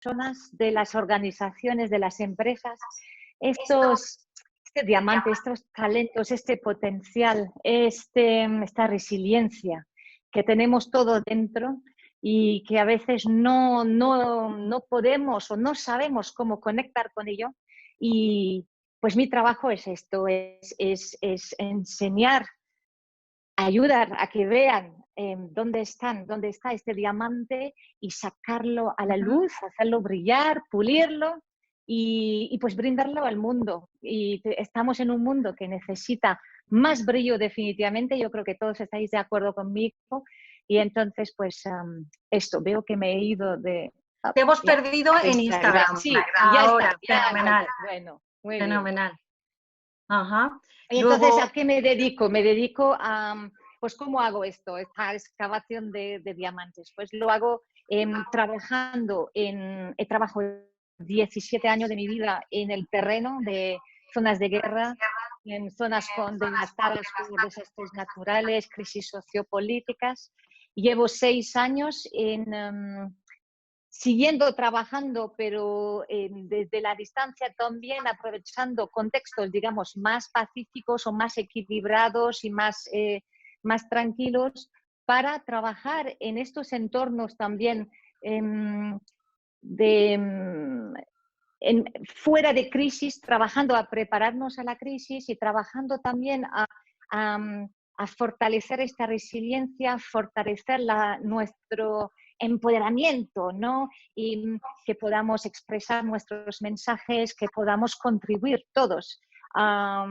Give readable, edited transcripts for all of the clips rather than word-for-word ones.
personas, de las organizaciones, de las empresas, este diamante, estos talentos, este potencial, esta resiliencia que tenemos todo dentro y que a veces no podemos o no sabemos cómo conectar con ello. Y pues mi trabajo es esto, es enseñar, ayudar a que vean dónde está este diamante y sacarlo a la luz, hacerlo brillar, pulirlo y pues brindarlo al mundo. Y estamos en un mundo que necesita más brillo definitivamente, yo creo que todos estáis de acuerdo conmigo. Y entonces, pues esto, veo que me he ido de... Te hemos perdido en Instagram. Sí, ahora, ya fenomenal. Bueno, muy fenomenal. Bien. Ajá. Y Luego... entonces, ¿a qué me dedico? Me dedico a, pues, ¿cómo hago esto? Esta excavación de diamantes. Pues lo hago trabajando he trabajado 17 años de mi vida en el terreno de zonas de guerra, en zonas devastadas por desastres naturales, crisis sociopolíticas. Llevo 6 años siguiendo trabajando, pero desde la distancia también aprovechando contextos, digamos, más pacíficos o más equilibrados y más tranquilos para trabajar en estos entornos también fuera de crisis, trabajando a prepararnos a la crisis y trabajando también a fortalecer esta resiliencia, fortalecer nuestro empoderamiento, ¿no? Y que podamos expresar nuestros mensajes, que podamos contribuir todos a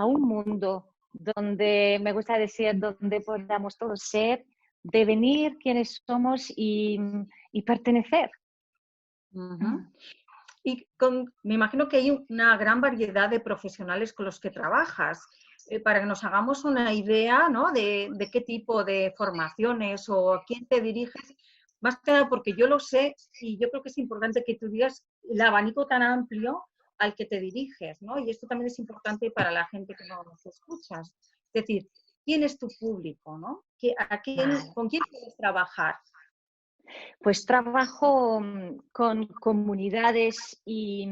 un mundo donde, me gusta decir, donde podamos todos ser, devenir quienes somos y pertenecer. Y me imagino que hay una gran variedad de profesionales con los que trabajas. Para que nos hagamos una idea, ¿no?, de qué tipo de formaciones o a quién te diriges, más que nada porque yo lo sé y yo creo que es importante que tú digas el abanico tan amplio al que te diriges, ¿no? Y esto también es importante para la gente que no nos escuchas. Es decir, ¿quién es tu público, no? ¿Con quién quieres trabajar? Pues trabajo con comunidades y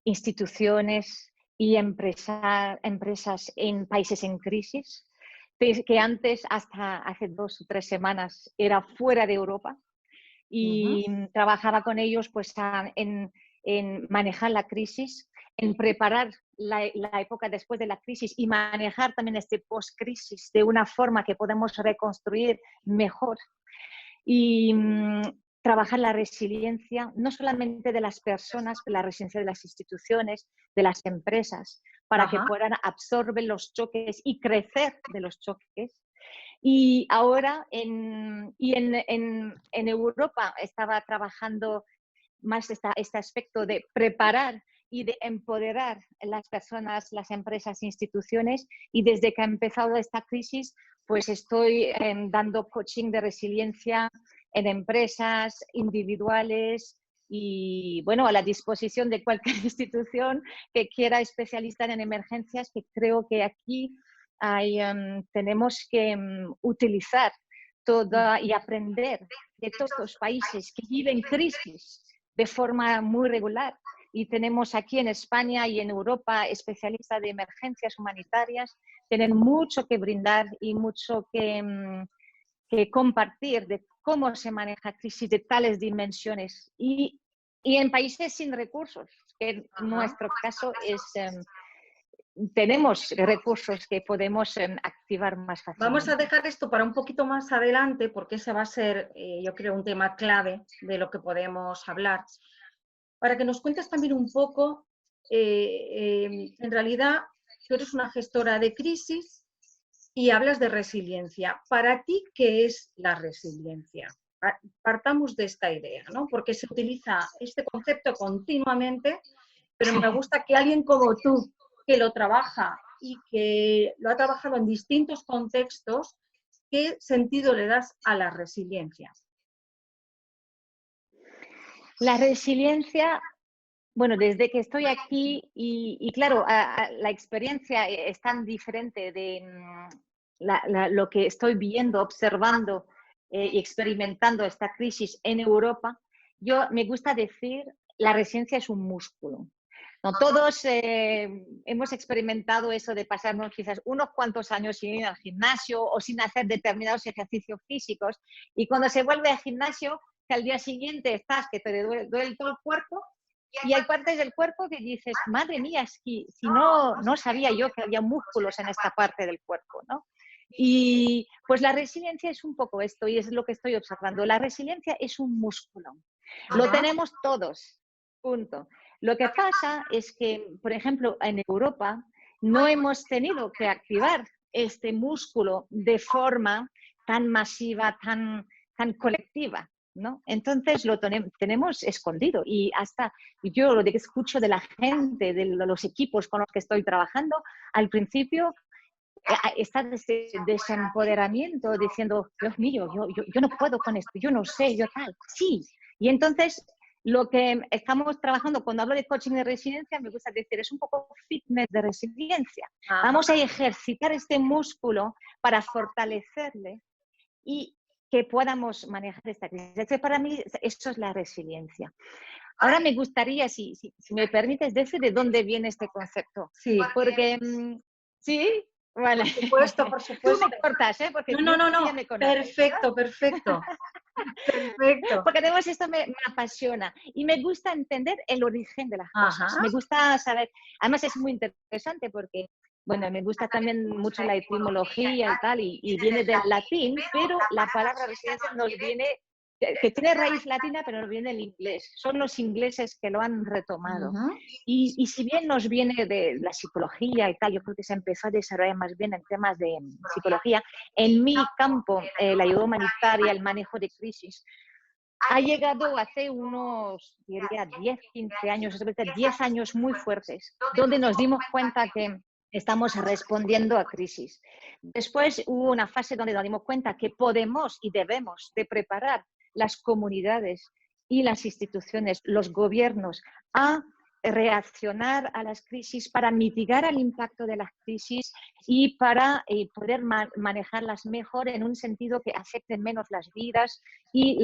instituciones y empresas en países en crisis, que antes, hasta hace 2 o 3 semanas, era fuera de Europa, y trabajaba con ellos pues en manejar la crisis, en preparar la época después de la crisis y manejar también este post-crisis de una forma que podemos reconstruir mejor. Y trabajar la resiliencia, no solamente de las personas, la resiliencia de las instituciones, de las empresas, para que puedan absorber los choques y crecer de los choques. Y ahora en Europa estaba trabajando más este aspecto de preparar y de empoderar las personas, las empresas, instituciones, y desde que ha empezado esta crisis, pues estoy dando coaching de resiliencia en empresas individuales y, bueno, a la disposición de cualquier institución que quiera especializar en emergencias, que creo que aquí tenemos que utilizar toda y aprender de todos los países que viven crisis de forma muy regular. Y tenemos aquí en España y en Europa especialistas de emergencias humanitarias, tienen mucho que brindar y mucho que compartir de cómo se maneja crisis de tales dimensiones y en países sin recursos, que en nuestro caso tenemos recursos que podemos activar más fácilmente. Vamos a dejar esto para un poquito más adelante porque ese va a ser, yo creo, un tema clave de lo que podemos hablar. Para que nos cuentes también un poco, en realidad tú eres una gestora de crisis y hablas de resiliencia. Para ti, ¿qué es la resiliencia? Partamos de esta idea, ¿no? Porque se utiliza este concepto continuamente, pero me gusta que alguien como tú, que lo trabaja y que lo ha trabajado en distintos contextos, ¿qué sentido le das a la resiliencia? La resiliencia, bueno, desde que estoy aquí y claro, la experiencia es tan diferente de lo que estoy viendo, observando y experimentando esta crisis en Europa. yo me gusta decir, la resiliencia es un músculo. No todos hemos experimentado eso de pasarnos quizás unos cuantos años sin ir al gimnasio o sin hacer determinados ejercicios físicos, y cuando se vuelve al gimnasio, que al día siguiente estás que te duele todo el cuerpo, y hay partes del cuerpo que dices, madre mía, si no sabía yo que había músculos en esta parte del cuerpo, ¿no? Y pues la resiliencia es un poco esto, y es lo que estoy observando. La resiliencia es un músculo. Lo tenemos todos, punto. Lo que pasa es que, por ejemplo, en Europa no hemos tenido que activar este músculo de forma tan masiva, tan colectiva, ¿no? Entonces lo tenemos escondido, y hasta yo lo que escucho de la gente, de los equipos con los que estoy trabajando, al principio está ese desempoderamiento diciendo, Dios mío, yo no puedo con esto, yo no sé, yo tal. Sí, y entonces lo que estamos trabajando cuando hablo de coaching de resiliencia, me gusta decir, es un poco fitness de resiliencia. Vamos a ejercitar este músculo para fortalecerle y que podamos manejar esta crisis. Para mí, eso es la resiliencia. Ahora me gustaría, si me permites, decir de dónde viene este concepto. Sí. Porque, ¿sí? Vale. Por supuesto, por supuesto. Tú me cortas, ¿eh? Porque no. ya me conoces, Perfecto, ¿no? Perfecto. Perfecto. Porque además esto me apasiona y me gusta entender el origen de las cosas. Me gusta saber, además es muy interesante porque, bueno, me gusta también mucho la etimología y tal, y viene del latín, pero la palabra resiliencia nos viene, que tiene raíz latina, pero nos viene del inglés. Son los ingleses que lo han retomado. Y si bien nos viene de la psicología y tal, yo creo que se empezó a desarrollar más bien en temas de psicología. En mi campo, la ayuda humanitaria, el manejo de crisis, ha llegado hace unos, diría, 10, 15 años, 10 años muy fuertes, donde nos dimos cuenta que estamos respondiendo a crisis. Después hubo una fase donde nos dimos cuenta que podemos y debemos de preparar las comunidades y las instituciones, los gobiernos, a reaccionar a las crisis para mitigar el impacto de las crisis y para poder manejarlas mejor en un sentido que afecten menos las vidas y,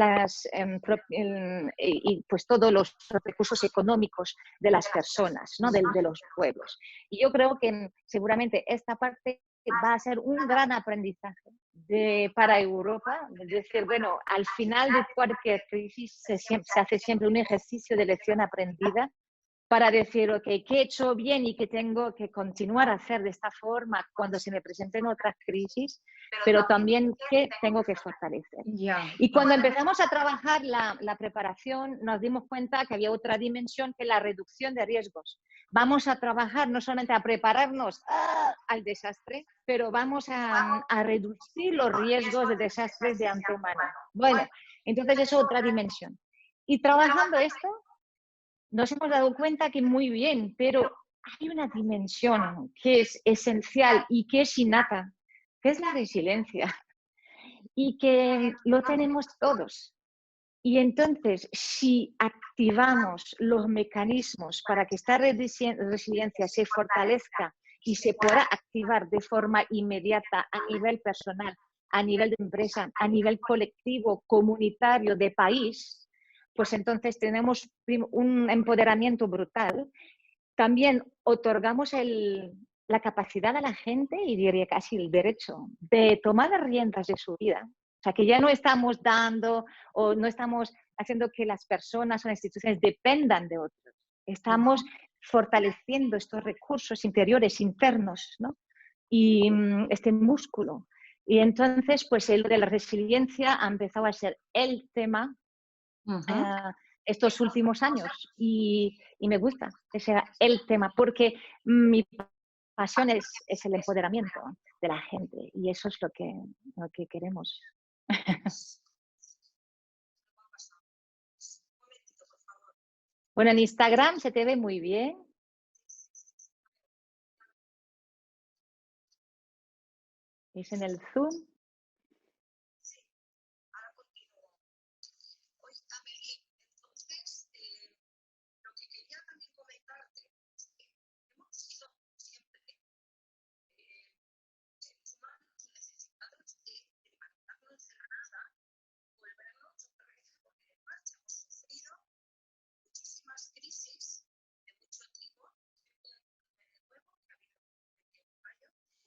pues todos los recursos económicos de las personas, ¿no? de los pueblos. Y yo creo que seguramente esta parte va a ser un gran aprendizaje para Europa, es decir, bueno, al final de cualquier crisis se hace siempre un ejercicio de lección aprendida para decir, ok, ¿qué he hecho bien y qué tengo que continuar a hacer de esta forma cuando se me presenten otras crisis? Pero también, ¿qué tengo que fortalecer? Y cuando empezamos a trabajar la preparación, nos dimos cuenta que había otra dimensión, que la reducción de riesgos. Vamos a trabajar no solamente a prepararnos al desastre, pero vamos a reducir los riesgos de desastres de ante humano. Bueno, entonces es otra dimensión. Y trabajando esto, nos hemos dado cuenta que muy bien, pero hay una dimensión que es esencial y que es innata, que es la resiliencia, y que lo tenemos todos. Y entonces, si activamos los mecanismos para que esta resiliencia se fortalezca y se pueda activar de forma inmediata a nivel personal, a nivel de empresa, a nivel colectivo, comunitario, de país, pues entonces tenemos un empoderamiento brutal. También otorgamos la capacidad a la gente, y diría casi el derecho, de tomar las riendas de su vida. O sea, que ya no estamos dando o no estamos haciendo que las personas o las instituciones dependan de otros. Estamos fortaleciendo estos recursos interiores, internos, ¿no? Y este músculo. Y entonces, pues el de la resiliencia ha empezado a ser el tema estos últimos años, y me gusta que sea el tema, porque mi pasión es el empoderamiento de la gente, y eso es lo que queremos. Bueno, en Instagram se te ve muy bien. Es en el Zoom.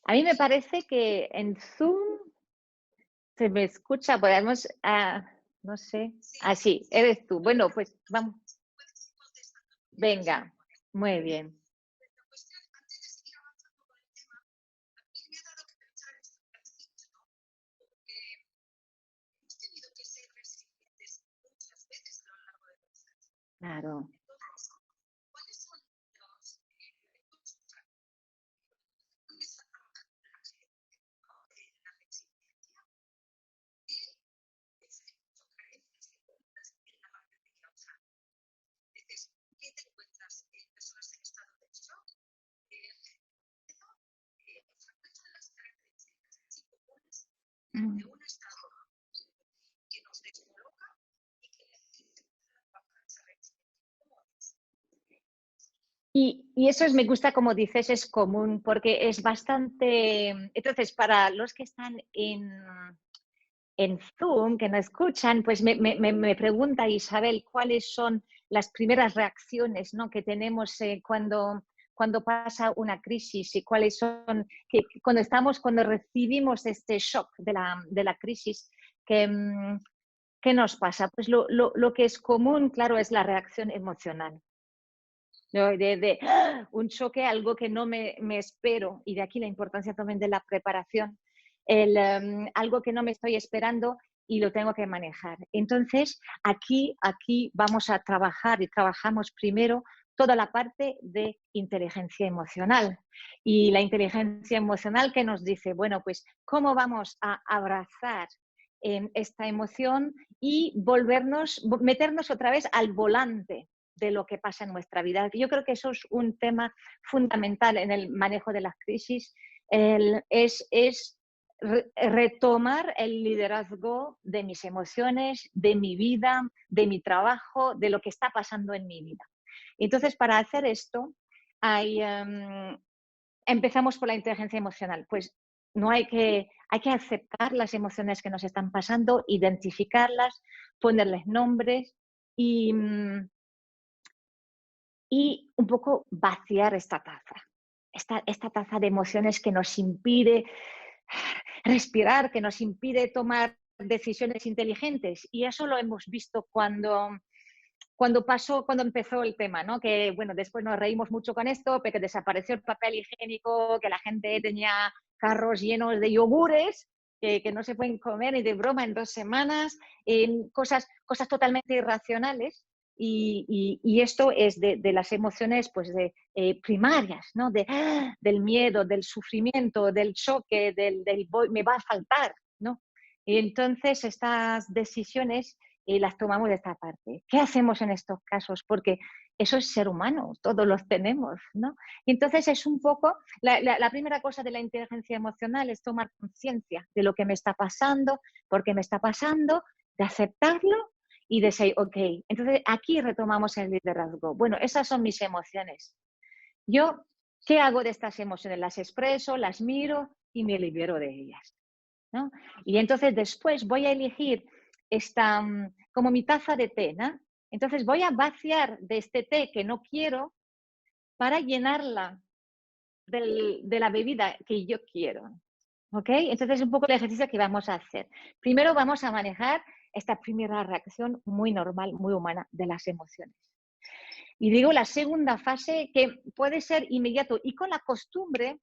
A mí me parece que en Zoom se me escucha, podemos, no sé, sí, eres tú. Bueno, pues vamos, venga, muy bien. Claro. Mm. Y eso me gusta, como dices, es común, porque es bastante... Entonces, para los que están en Zoom, que no escuchan, pues me pregunta Isabel cuáles son las primeras reacciones, ¿no?, que tenemos cuando pasa una crisis y cuáles son, cuando recibimos este shock de la crisis, ¿qué nos pasa? Pues lo que es común, claro, es la reacción emocional. ¿No? Un choque, algo que no me espero, y de aquí la importancia también de la preparación, algo que no me estoy esperando y lo tengo que manejar. Entonces, aquí vamos a trabajar y trabajamos primero toda la parte de inteligencia emocional. Y la inteligencia emocional que nos dice, bueno, pues, ¿cómo vamos a abrazar esta emoción y meternos otra vez al volante de lo que pasa en nuestra vida? Yo creo que eso es un tema fundamental en el manejo de las crisis, es retomar el liderazgo de mis emociones, de mi vida, de mi trabajo, de lo que está pasando en mi vida. Entonces, para hacer esto, empezamos por la inteligencia emocional. Pues no hay que aceptar las emociones que nos están pasando, identificarlas, ponerles nombres y un poco vaciar esta taza, esta taza de emociones que nos impide respirar, que nos impide tomar decisiones inteligentes. Y eso lo hemos visto cuando empezó el tema, ¿no? Que, bueno, después nos reímos mucho con esto, pero que desapareció el papel higiénico, que la gente tenía carros llenos de yogures, que no se pueden comer ni de broma en 2 semanas, cosas totalmente irracionales. Y esto es de las emociones, pues, primarias, ¿no? Del miedo, del sufrimiento, del choque, me va a faltar, ¿no? Y entonces estas decisiones las tomamos de esta parte. ¿Qué hacemos en estos casos? Porque eso es ser humano, todos los tenemos, ¿no? Y entonces es un poco, la primera cosa de la inteligencia emocional es tomar conciencia de lo que me está pasando, por qué me está pasando, de aceptarlo y de decir, ok, entonces aquí retomamos el liderazgo. Bueno, esas son mis emociones. Yo, ¿qué hago de estas emociones? Las expreso, las miro y me libero de ellas, ¿no? Y entonces después voy a elegir como mi taza de té, ¿no? Entonces voy a vaciar de este té que no quiero para llenarla de la bebida que yo quiero. ¿Ok? Entonces es un poco el ejercicio que vamos a hacer. Primero vamos a manejar esta primera reacción muy normal, muy humana de las emociones. Y digo la segunda fase, que puede ser inmediato y con la costumbre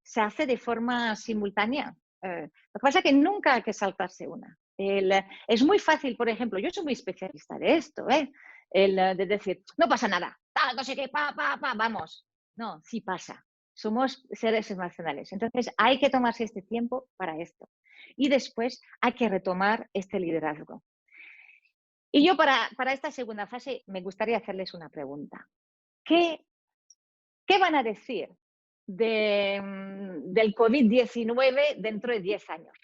se hace de forma simultánea. Lo que pasa es que nunca hay que saltarse una. Es muy fácil, por ejemplo, yo soy muy especialista de esto, de decir, no pasa nada, no sé qué, vamos. No, sí pasa. Somos seres emocionales. Entonces hay que tomarse este tiempo para esto. Y después hay que retomar este liderazgo. Y yo para esta segunda fase me gustaría hacerles una pregunta. ¿Qué van a decir del COVID-19 dentro de 10 años?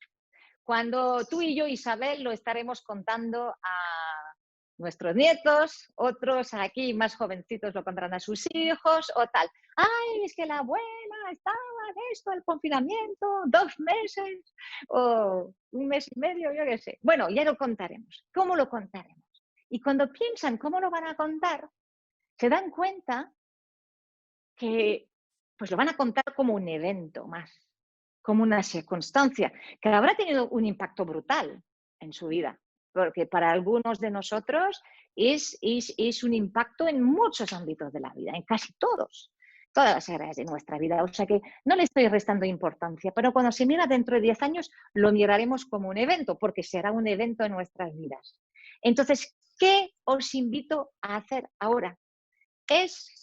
Cuando tú y yo, Isabel, lo estaremos contando a nuestros nietos, otros aquí más jovencitos lo contarán a sus hijos o tal. Ay, es que la abuela estaba en esto, el confinamiento, 2 meses o 1 mes y medio, yo qué sé. Bueno, ya lo contaremos. ¿Cómo lo contaremos? Y cuando piensan cómo lo van a contar, se dan cuenta que pues lo van a contar como un evento más, como una circunstancia que habrá tenido un impacto brutal en su vida, porque para algunos de nosotros es un impacto en muchos ámbitos de la vida, en casi todas las áreas de nuestra vida. O sea que no le estoy restando importancia, pero cuando se mira dentro de 10 años lo miraremos como un evento, porque será un evento en nuestras vidas. Entonces, ¿qué os invito a hacer ahora? Es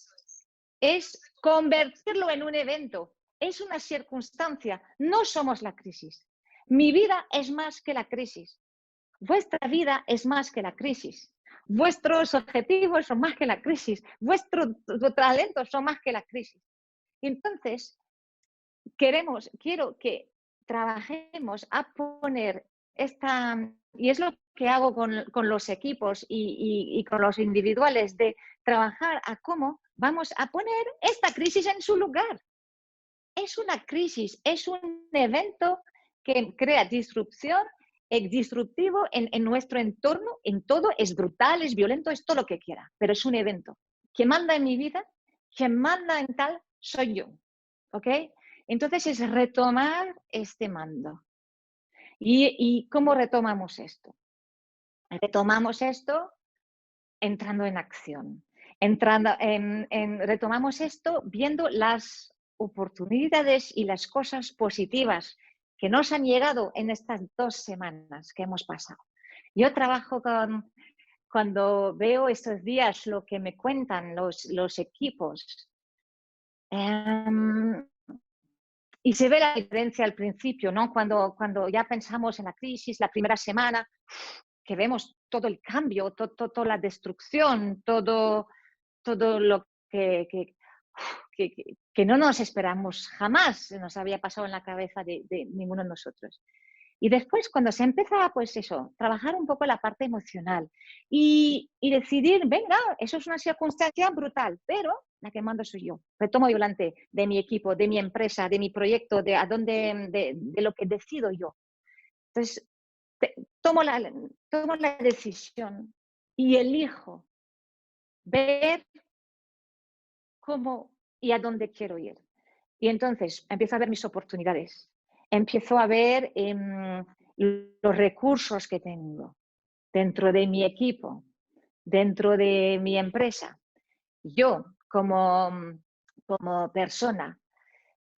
convertirlo en un evento. Es una circunstancia. No somos la crisis. Mi vida es más que la crisis. Vuestra vida es más que la crisis. Vuestros objetivos son más que la crisis. Vuestros talentos son más que la crisis. Entonces, quiero que trabajemos a poner y es lo que hago con los equipos y con los individuales, de trabajar a cómo vamos a poner esta crisis en su lugar. Es una crisis, es un evento que crea disrupción, es disruptivo en nuestro entorno, en todo, es brutal, es violento, es todo lo que quiera, pero es un evento. Quien manda en mi vida, quien manda en tal, soy yo. ¿Ok? Entonces es retomar este mando. ¿Y cómo retomamos esto? Retomamos esto entrando en acción. Retomamos esto viendo las oportunidades y las cosas positivas que nos han llegado en estas 2 semanas que hemos pasado. Yo trabajo cuando veo estos días lo que me cuentan los equipos, y se ve la diferencia al principio, ¿no? Cuando ya pensamos en la crisis, la primera semana, que vemos todo el cambio, toda la destrucción, todo lo que no nos esperamos jamás, nos había pasado en la cabeza de ninguno de nosotros. Y después, cuando se empieza, pues eso, trabajar un poco la parte emocional y decidir, venga, eso es una circunstancia brutal, pero la que mando soy yo. Retomo yo delante de mi equipo, de mi empresa, de mi proyecto, de lo que decido yo. Entonces, tomo la decisión y elijo ver cómo y a dónde quiero ir. Y entonces empiezo a ver mis oportunidades, empiezo a ver los recursos que tengo dentro de mi equipo, dentro de mi empresa, yo como persona.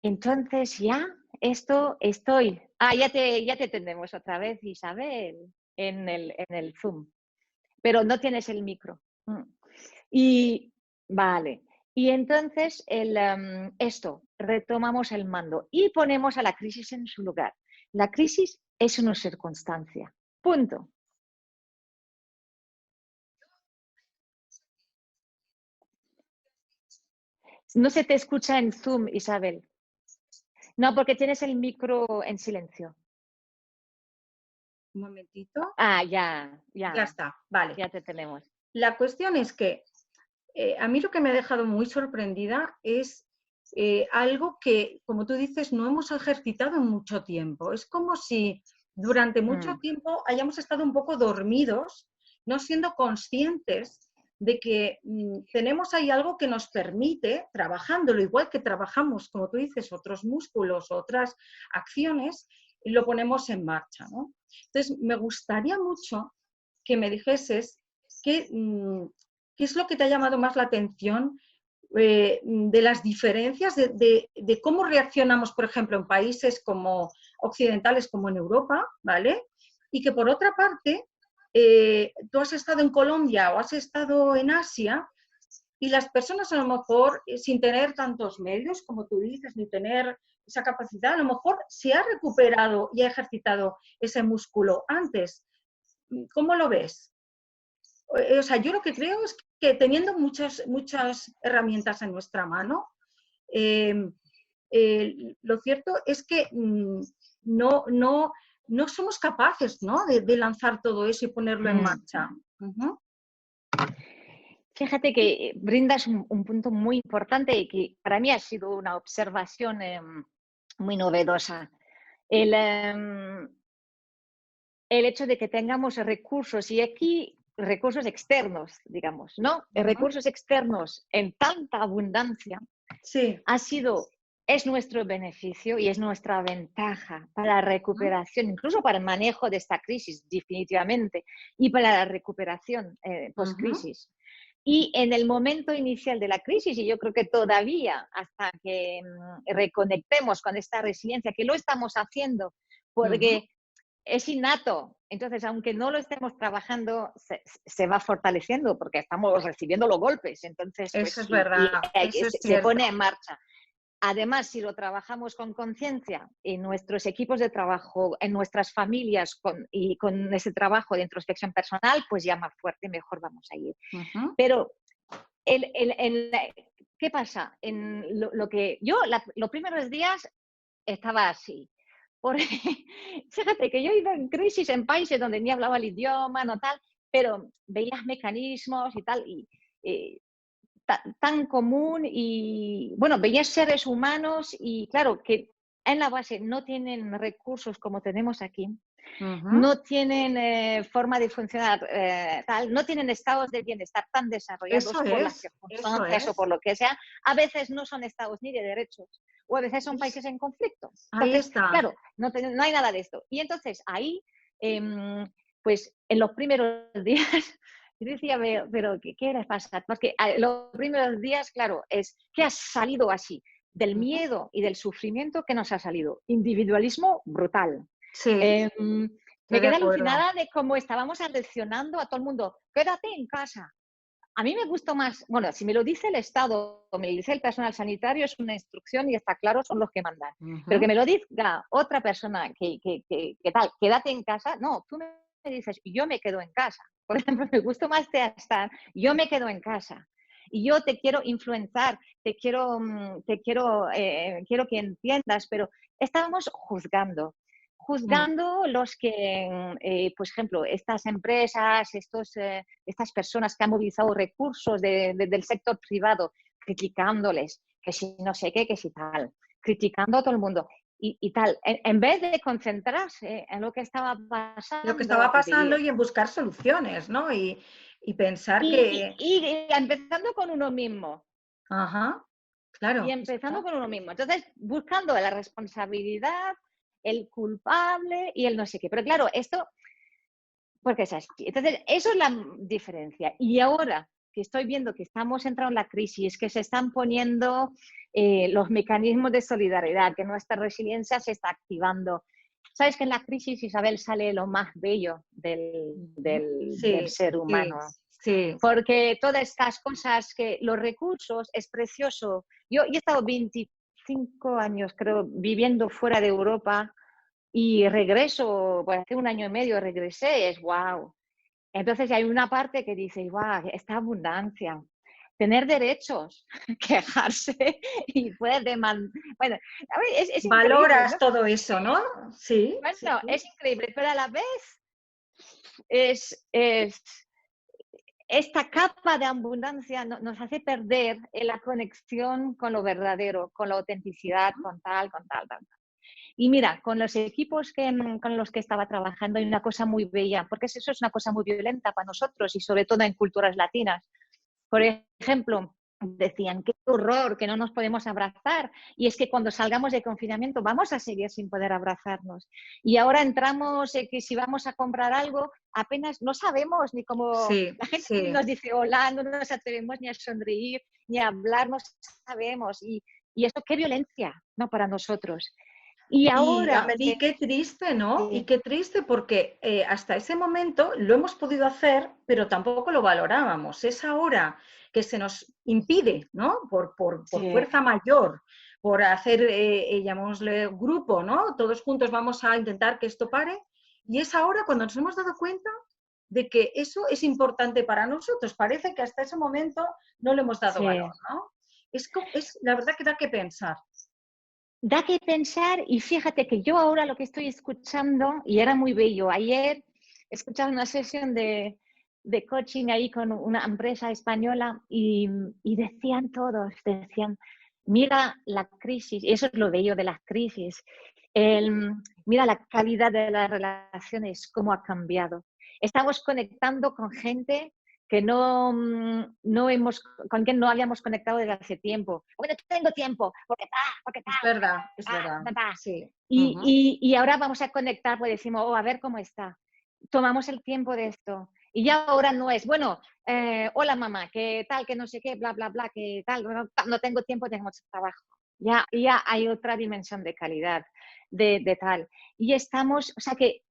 Entonces ya estoy. Ya te tenemos otra vez, Isabel, en el Zoom, pero no tienes el micro. Y vale. Y entonces retomamos el mando y ponemos a la crisis en su lugar. La crisis es una circunstancia. Punto. No se te escucha en Zoom, Isabel. No, porque tienes el micro en silencio. Un momentito. Ya. Ya está, vale. Ya te tenemos. La cuestión es que a mí lo que me ha dejado muy sorprendida es algo que, como tú dices, no hemos ejercitado en mucho tiempo. Es como si durante mucho tiempo hayamos estado un poco dormidos, no siendo conscientes de que tenemos ahí algo que nos permite, trabajándolo, igual que trabajamos, como tú dices, otros músculos, otras acciones, lo ponemos en marcha, ¿no? Entonces, me gustaría mucho que me dijeses qué es lo que te ha llamado más la atención de las diferencias de cómo reaccionamos, por ejemplo, en países como occidentales, como en Europa, ¿vale? Y que por otra parte, tú has estado en Colombia o has estado en Asia y las personas a lo mejor, sin tener tantos medios, como tú dices, ni tener esa capacidad, a lo mejor se ha recuperado y ha ejercitado ese músculo antes. ¿Cómo lo ves? O sea, yo lo que creo es que teniendo muchas herramientas en nuestra mano, lo cierto es que no somos capaces, ¿no?, de lanzar todo eso y ponerlo en marcha. Fíjate que brindas un punto muy importante y que para mí ha sido una observación muy novedosa. El hecho de que tengamos recursos, y aquí recursos externos, digamos, ¿no? Recursos externos en tanta abundancia, Sí. Es nuestro beneficio y es nuestra ventaja para la recuperación, incluso para el manejo de esta crisis, definitivamente, y para la recuperación post-crisis. Y en el momento inicial de la crisis, y yo creo que todavía hasta que reconectemos con esta resiliencia, que lo estamos haciendo, porque es innato. Entonces, aunque no lo estemos trabajando, se va fortaleciendo porque estamos recibiendo los golpes. Entonces, pues, eso es verdad, eso es se cierto. pone en marcha. Además, si lo trabajamos con conciencia en nuestros equipos de trabajo, en nuestras familias y con ese trabajo de introspección personal, pues ya más fuerte, mejor vamos a ir. Pero, ¿qué pasa? Los primeros días estaba así. Porque, fíjate que yo he ido en crisis en países donde ni hablaba el idioma, no tal, pero veías mecanismos y tal, y tan común y, bueno, veías seres humanos y, claro, que en la base no tienen recursos como tenemos aquí, no tienen forma de funcionar tal, no tienen estados de bienestar tan desarrollados por las circunstancias o por lo que sea. A veces no son estados ni de derechos o a veces son países en conflicto. Entonces, ahí está. Claro, no hay nada de esto. Y entonces ahí, pues en los primeros días, yo decía, pero ¿qué les pasa? Porque los primeros días, claro, es que ha salido así, del miedo y del sufrimiento que nos ha salido. Individualismo brutal. Sí. Me quedé alucinada de cómo estábamos aleccionando a todo el mundo. Quédate en casa. A mí me gustó más, bueno, si me lo dice el Estado o me lo dice el personal sanitario, es una instrucción y está claro, son los que mandan. Pero que me lo diga otra persona que tal, quédate en casa, no, tú me dices, yo me quedo en casa. Por ejemplo, me gusta más estar, yo me quedo en casa. Y yo te quiero influenciar, quiero que entiendas, pero estábamos juzgando los que, por ejemplo, estas empresas, estas personas que han movilizado recursos del sector privado, criticándoles, que si no sé qué, que si tal, criticando a todo el mundo y tal, en vez de concentrarse en lo que estaba pasando. Lo que estaba pasando y en buscar soluciones, ¿no? Y pensar que... Y empezando con uno mismo. Ajá, claro. Y empezando con uno mismo. Entonces, buscando la responsabilidad, el culpable y el no sé qué. Pero claro, esto, porque es así. Entonces, eso es la diferencia. Y ahora que estoy viendo que estamos entrando en la crisis, que se están poniendo los mecanismos de solidaridad, que nuestra resiliencia se está activando. Sabes que en la crisis, Isabel, sale lo más bello del ser humano. Sí. Porque todas estas cosas, que los recursos es precioso. Yo he estado 25 años, creo, viviendo fuera de Europa y regreso, pues hace un año y medio regresé, es wow. Entonces hay una parte que dice, wow, esta abundancia, tener derechos, quejarse y poder demandar. Bueno, a ver, es valoras increíble, ¿no? todo eso, ¿no? Sí. Bueno, sí. es increíble, pero a la vez es esta capa de abundancia nos hace perder la conexión con lo verdadero, con la autenticidad, con tal. Y mira, con los equipos con los que estaba trabajando hay una cosa muy bella, porque eso es una cosa muy violenta para nosotros y sobre todo en culturas latinas. Por ejemplo, decían, qué horror, que no nos podemos abrazar. Y es que cuando salgamos de confinamiento vamos a seguir sin poder abrazarnos. Y ahora entramos, que si vamos a comprar algo, apenas no sabemos ni cómo... La gente nos dice hola, no nos atrevemos ni a sonreír, ni a hablar, no sabemos. Y esto, qué violencia, ¿no? Para nosotros. Y ahora... Y qué triste, ¿no? Sí. Y qué triste porque hasta ese momento lo hemos podido hacer, pero tampoco lo valorábamos. Es ahora que se nos impide, ¿no? Por fuerza mayor, por hacer, llamémosle grupo, ¿no? Todos juntos vamos a intentar que esto pare. Y es ahora cuando nos hemos dado cuenta de que eso es importante para nosotros. Parece que hasta ese momento no le hemos dado valor, ¿no? Es la verdad que da que pensar. Da que pensar y fíjate que yo ahora lo que estoy escuchando, y era muy bello, ayer escuchaba una sesión de coaching ahí con una empresa española y decían todos, mira la crisis, y eso es lo bello de las crisis, mira la calidad de las relaciones, cómo ha cambiado. Estamos conectando con gente que no, con quien no habíamos conectado desde hace tiempo. Bueno, tengo tiempo, porque Es verdad, es verdad. Sí. Y ahora vamos a conectar, pues decimos, a ver cómo está. Tomamos el tiempo de esto. Y ya ahora no es, bueno, hola mamá, que tal, que no sé qué, bla, bla, bla, que tal, no tengo tiempo, tengo mucho trabajo. Ya hay otra dimensión de calidad, de tal. Y estamos, o sea que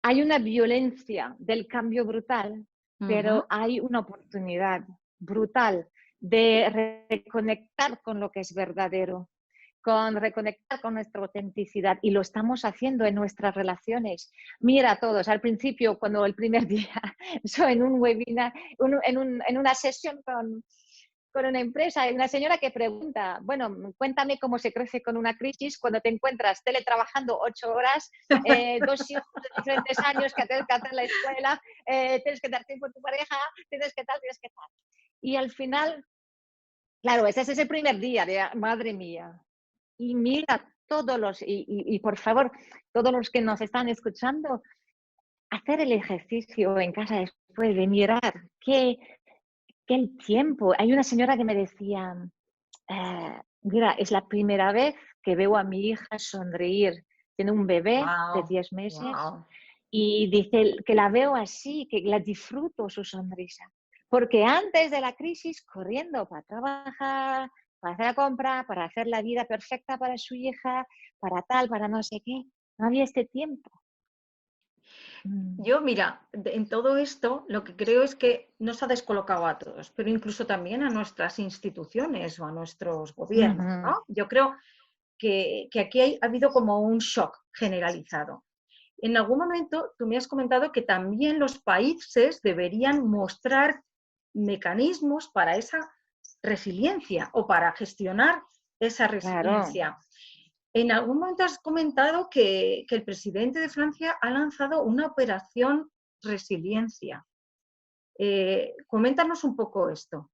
hay una violencia del cambio brutal, pero hay una oportunidad brutal de reconectar con lo que es verdadero, con reconectar con nuestra autenticidad, y lo estamos haciendo en nuestras relaciones. Mira a todos, al principio, cuando el primer día, yo en un webinar, en una sesión con una empresa, hay una señora que pregunta, bueno, cuéntame cómo se crece con una crisis cuando te encuentras teletrabajando 8 horas, 2 hijos de diferentes años que tienes que hacer la escuela, tienes que dar tiempo a tu pareja, tienes que tal. Y al final, claro, ese es el primer día de, madre mía. Y mira, y por favor, todos los que nos están escuchando, hacer el ejercicio en casa después de mirar que el tiempo. Hay una señora que me decía, mira, es la primera vez que veo a mi hija sonreír. Tiene un bebé de 10 meses y dice que la veo así, que la disfruto su sonrisa. Porque antes de la crisis, corriendo para trabajar, para hacer la compra, para hacer la vida perfecta para su hija, para tal, para no sé qué, no había este tiempo. Yo, mira, en todo esto lo que creo es que nos ha descolocado a todos, pero incluso también a nuestras instituciones o a nuestros gobiernos, ¿no? Yo creo que aquí ha habido como un shock generalizado. En algún momento tú me has comentado que también los países deberían mostrar mecanismos para esa resiliencia o para gestionar esa resiliencia. Claro. En algún momento has comentado que el presidente de Francia ha lanzado una operación resiliencia. Coméntanos un poco esto.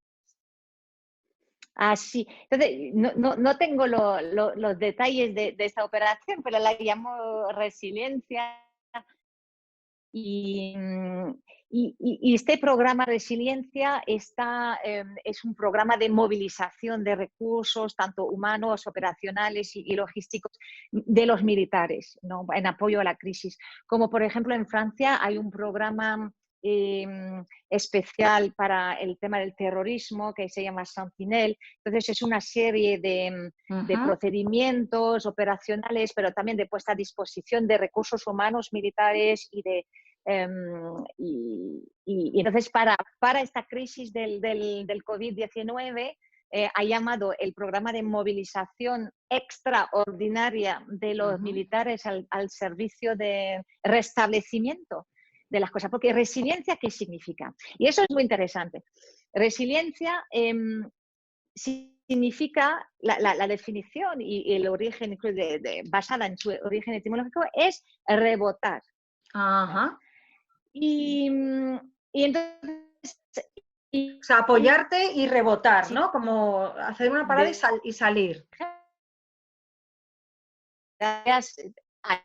Sí. Entonces, no tengo los detalles de esta operación, pero la llamo resiliencia. Y este programa Resiliencia es un programa de movilización de recursos, tanto humanos, operacionales y logísticos, de los militares, ¿no? En apoyo a la crisis. Como por ejemplo en Francia hay un programa especial para el tema del terrorismo que se llama Sentinel. Entonces es una serie de procedimientos operacionales, pero también de puesta a disposición de recursos humanos militares y entonces para esta crisis del COVID-19 ha llamado el programa de movilización extraordinaria de los militares al servicio de restablecimiento de las cosas. Porque resiliencia, ¿qué significa? Y eso es muy interesante. Resiliencia significa, la definición y el origen, basada en su origen etimológico, es rebotar. Ajá. Y entonces... o sea, apoyarte y rebotar, sí, ¿no? Como hacer una parada y salir.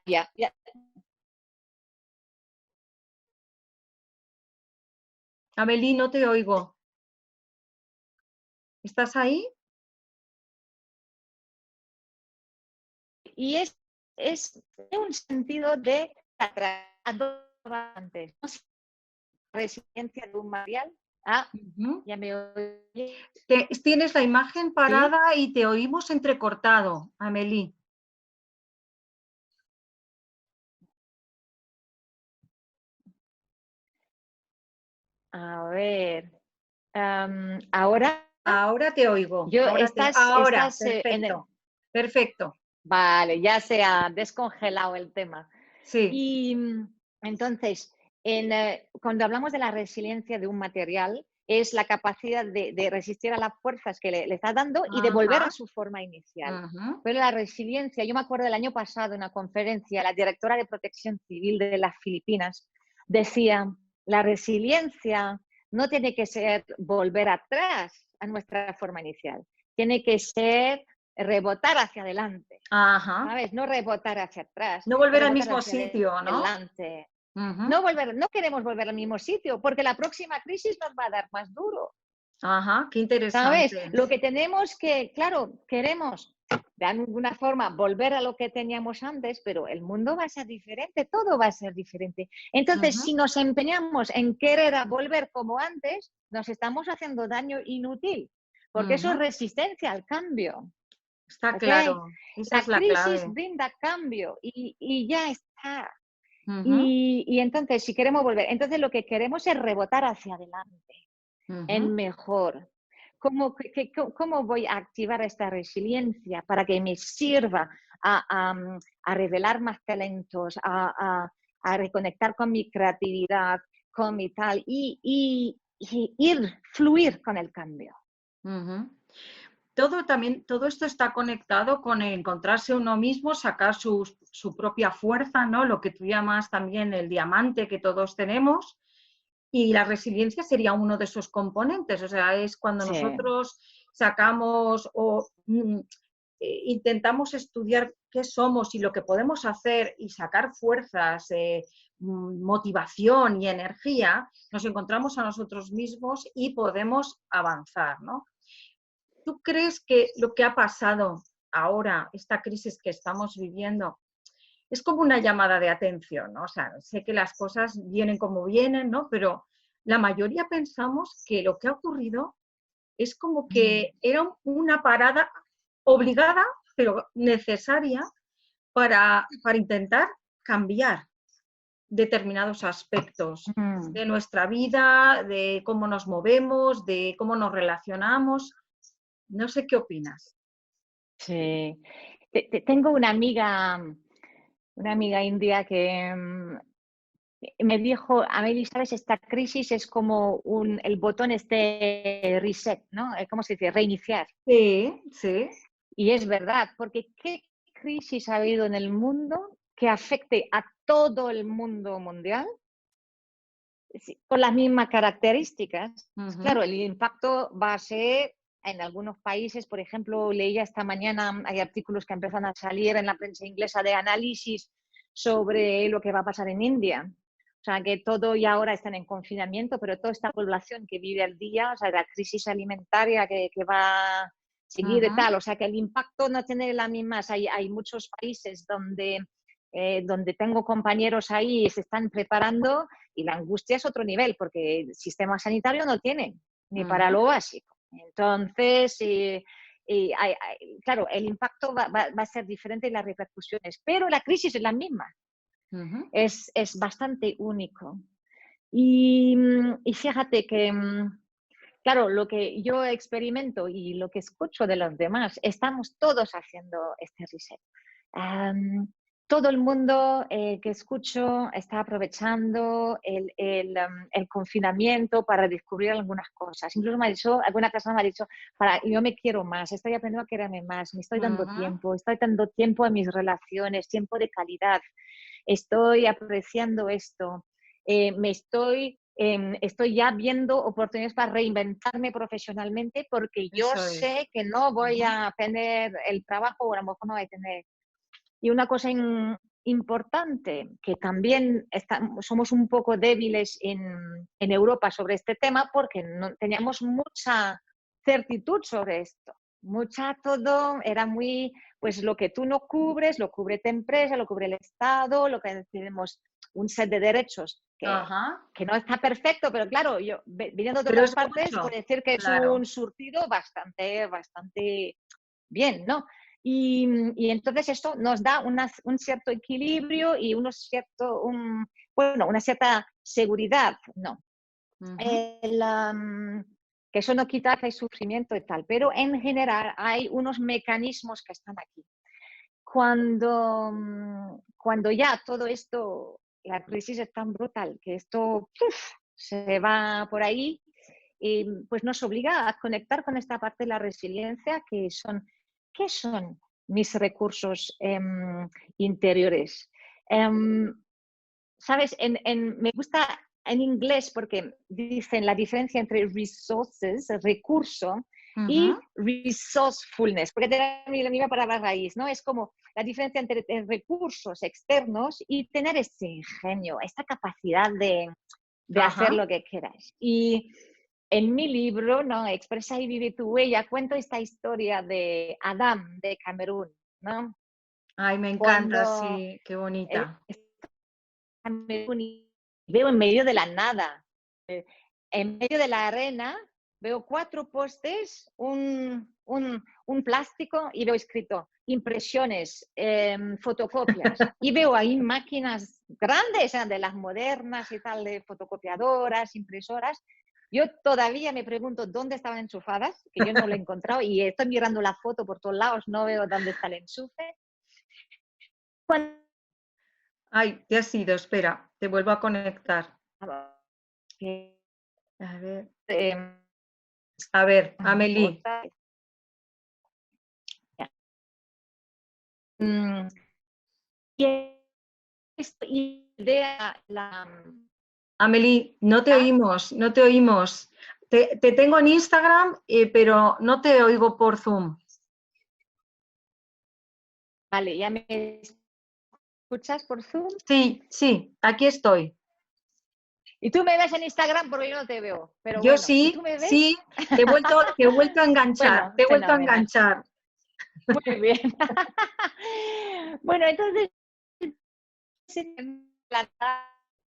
Ya. Amelie, no te oigo. ¿Estás ahí? Y es un sentido de resiliencia de un material. Ya me oye. Tienes la imagen parada, ¿sí? Y te oímos entrecortado, Amelie. A ver. ¿Ahora? Ahora te oigo. Ahora, perfecto. Perfecto. Vale, ya se ha descongelado el tema. Sí. Y entonces, cuando hablamos de la resiliencia de un material, es la capacidad de resistir a las fuerzas que le está dando y de volver a su forma inicial. Pero la resiliencia, yo me acuerdo del año pasado en una conferencia, la directora de Protección Civil de las Filipinas decía, la resiliencia no tiene que ser volver atrás a nuestra forma inicial, tiene que ser rebotar hacia adelante. ¿Sabes? No rebotar hacia atrás. No volver al mismo sitio, ¿no? Adelante. Ujú. No queremos volver al mismo sitio, porque la próxima crisis nos va a dar más duro. Ajá, qué ¿Sabes? interesante. Lo que tenemos que, claro, queremos de alguna forma volver a lo que teníamos antes, pero el mundo va a ser diferente, todo va a ser diferente. Entonces, Ujú, si nos empeñamos en querer a volver como antes, nos estamos haciendo daño inútil, porque eso es ujú. resistencia al cambio. Está ¿Ok? claro, esa es La la crisis clave. brinda cambio y ya está. Ujú, Y entonces, si queremos volver, entonces lo que queremos es rebotar hacia adelante en ujú. mejor. ¿Cómo voy a activar esta resiliencia para que me sirva a revelar más talentos, a reconectar con mi creatividad, con mi tal, y fluir con el cambio? Ujú. Todo esto está conectado con el encontrarse uno mismo, sacar su propia fuerza, ¿no? Lo que tú llamas también el diamante que todos tenemos. Y la resiliencia sería uno de esos componentes. O sea, es cuando Sí. nosotros sacamos o intentamos estudiar qué somos y lo que podemos hacer y sacar fuerzas, motivación y energía, nos encontramos a nosotros mismos y podemos avanzar, ¿no? ¿Tú crees que lo que ha pasado ahora, esta crisis que estamos viviendo, es como una llamada de atención, ¿no? O sea, sé que las cosas vienen como vienen, ¿no? Pero la mayoría pensamos que lo que ha ocurrido es como Mm. que era una parada obligada, pero necesaria para intentar cambiar determinados aspectos Mm. de nuestra vida, de cómo nos movemos, de cómo nos relacionamos. No sé qué opinas. Sí. Tengo una amiga india que me dijo, Amelie, ¿sabes? Esta crisis es como el botón este reset, ¿no? ¿Cómo se dice? Reiniciar. Sí, sí. Y es verdad, porque ¿qué crisis ha habido en el mundo que afecte a todo el mundo mundial con las mismas características? Ujú, Claro, el impacto va a ser en algunos países, por ejemplo, leía esta mañana, hay artículos que empiezan a salir en la prensa inglesa de análisis sobre lo que va a pasar en India. O sea, que todo y ahora están en confinamiento, pero toda esta población que vive al día, o sea, la crisis alimentaria que va a seguir y ujú, tal, o sea, que el impacto no tiene la misma. Hay muchos países donde tengo compañeros ahí y se están preparando y la angustia es otro nivel, porque el sistema sanitario no tiene ni para ujú, lo básico. Entonces, claro, el impacto va a ser diferente y las repercusiones, pero la crisis es la misma, ujú. es bastante único. Y fíjate que, claro, lo que yo experimento y lo que escucho de los demás, estamos todos haciendo este reset. Um, Todo el mundo que escucho está aprovechando el confinamiento para descubrir algunas cosas. Incluso me ha dicho, alguna persona me ha dicho, yo me quiero más, estoy aprendiendo a quererme más, me Ujú, estoy dando tiempo a mis relaciones, tiempo de calidad, estoy apreciando esto, estoy ya viendo oportunidades para reinventarme profesionalmente porque yo eso es. sé que no voy Ujú, a tener el trabajo o a lo mejor no voy a tener. Y una cosa importante, que también somos un poco débiles en Europa sobre este tema porque no teníamos mucha certitud sobre esto. Todo era muy, pues lo que tú no cubres, lo cubre tu empresa, lo cubre el Estado, lo que tenemos un set de derechos ajá, que no está perfecto, pero claro, yo viniendo de pero otras es partes, mucho, puedo decir que es claro. un surtido bastante bien, ¿no? Y entonces esto nos da un cierto equilibrio y una cierta seguridad, ¿no? Ujú, El, que eso no quita que hay sufrimiento y tal, pero en general hay unos mecanismos que están aquí. Cuando ya todo esto, la crisis es tan brutal que esto se va por ahí, pues nos obliga a conectar con esta parte de la resiliencia ¿qué son mis recursos interiores? Em, ¿Sabes? Me gusta en inglés porque dicen la diferencia entre resources, recurso, Y resourcefulness, porque tenemos la misma palabra raíz, ¿no? Es como la diferencia entre recursos externos y tener ese ingenio, esta capacidad de hacer lo que quieras. Y en mi libro, ¿no? Expresa y vive tu huella, cuento esta historia de Adam de Camerún, ¿no? Ay, me encanta, sí, qué bonita. Camerún y veo en medio de la nada, en medio de la arena, veo 4 postes, un plástico y veo escrito impresiones, fotocopias. Y veo ahí máquinas grandes, de las modernas y tal, de fotocopiadoras, impresoras. Yo todavía me pregunto dónde estaban enchufadas, que yo no lo he encontrado y estoy mirando la foto por todos lados, no veo dónde está el enchufe. Ay, te has ido, espera, te vuelvo a conectar. A ver, Amelie. Amelie, no te oímos, no te oímos. Te tengo en Instagram, pero no te oigo por Zoom. Vale, ¿ya me escuchas por Zoom? Sí, sí, aquí estoy. Y tú me ves en Instagram porque yo no te veo. Pero yo bueno, sí, si tú me ves... sí, te he vuelto a enganchar, bueno, te he vuelto a fenomenal. enganchar. Muy bien. Bueno, entonces,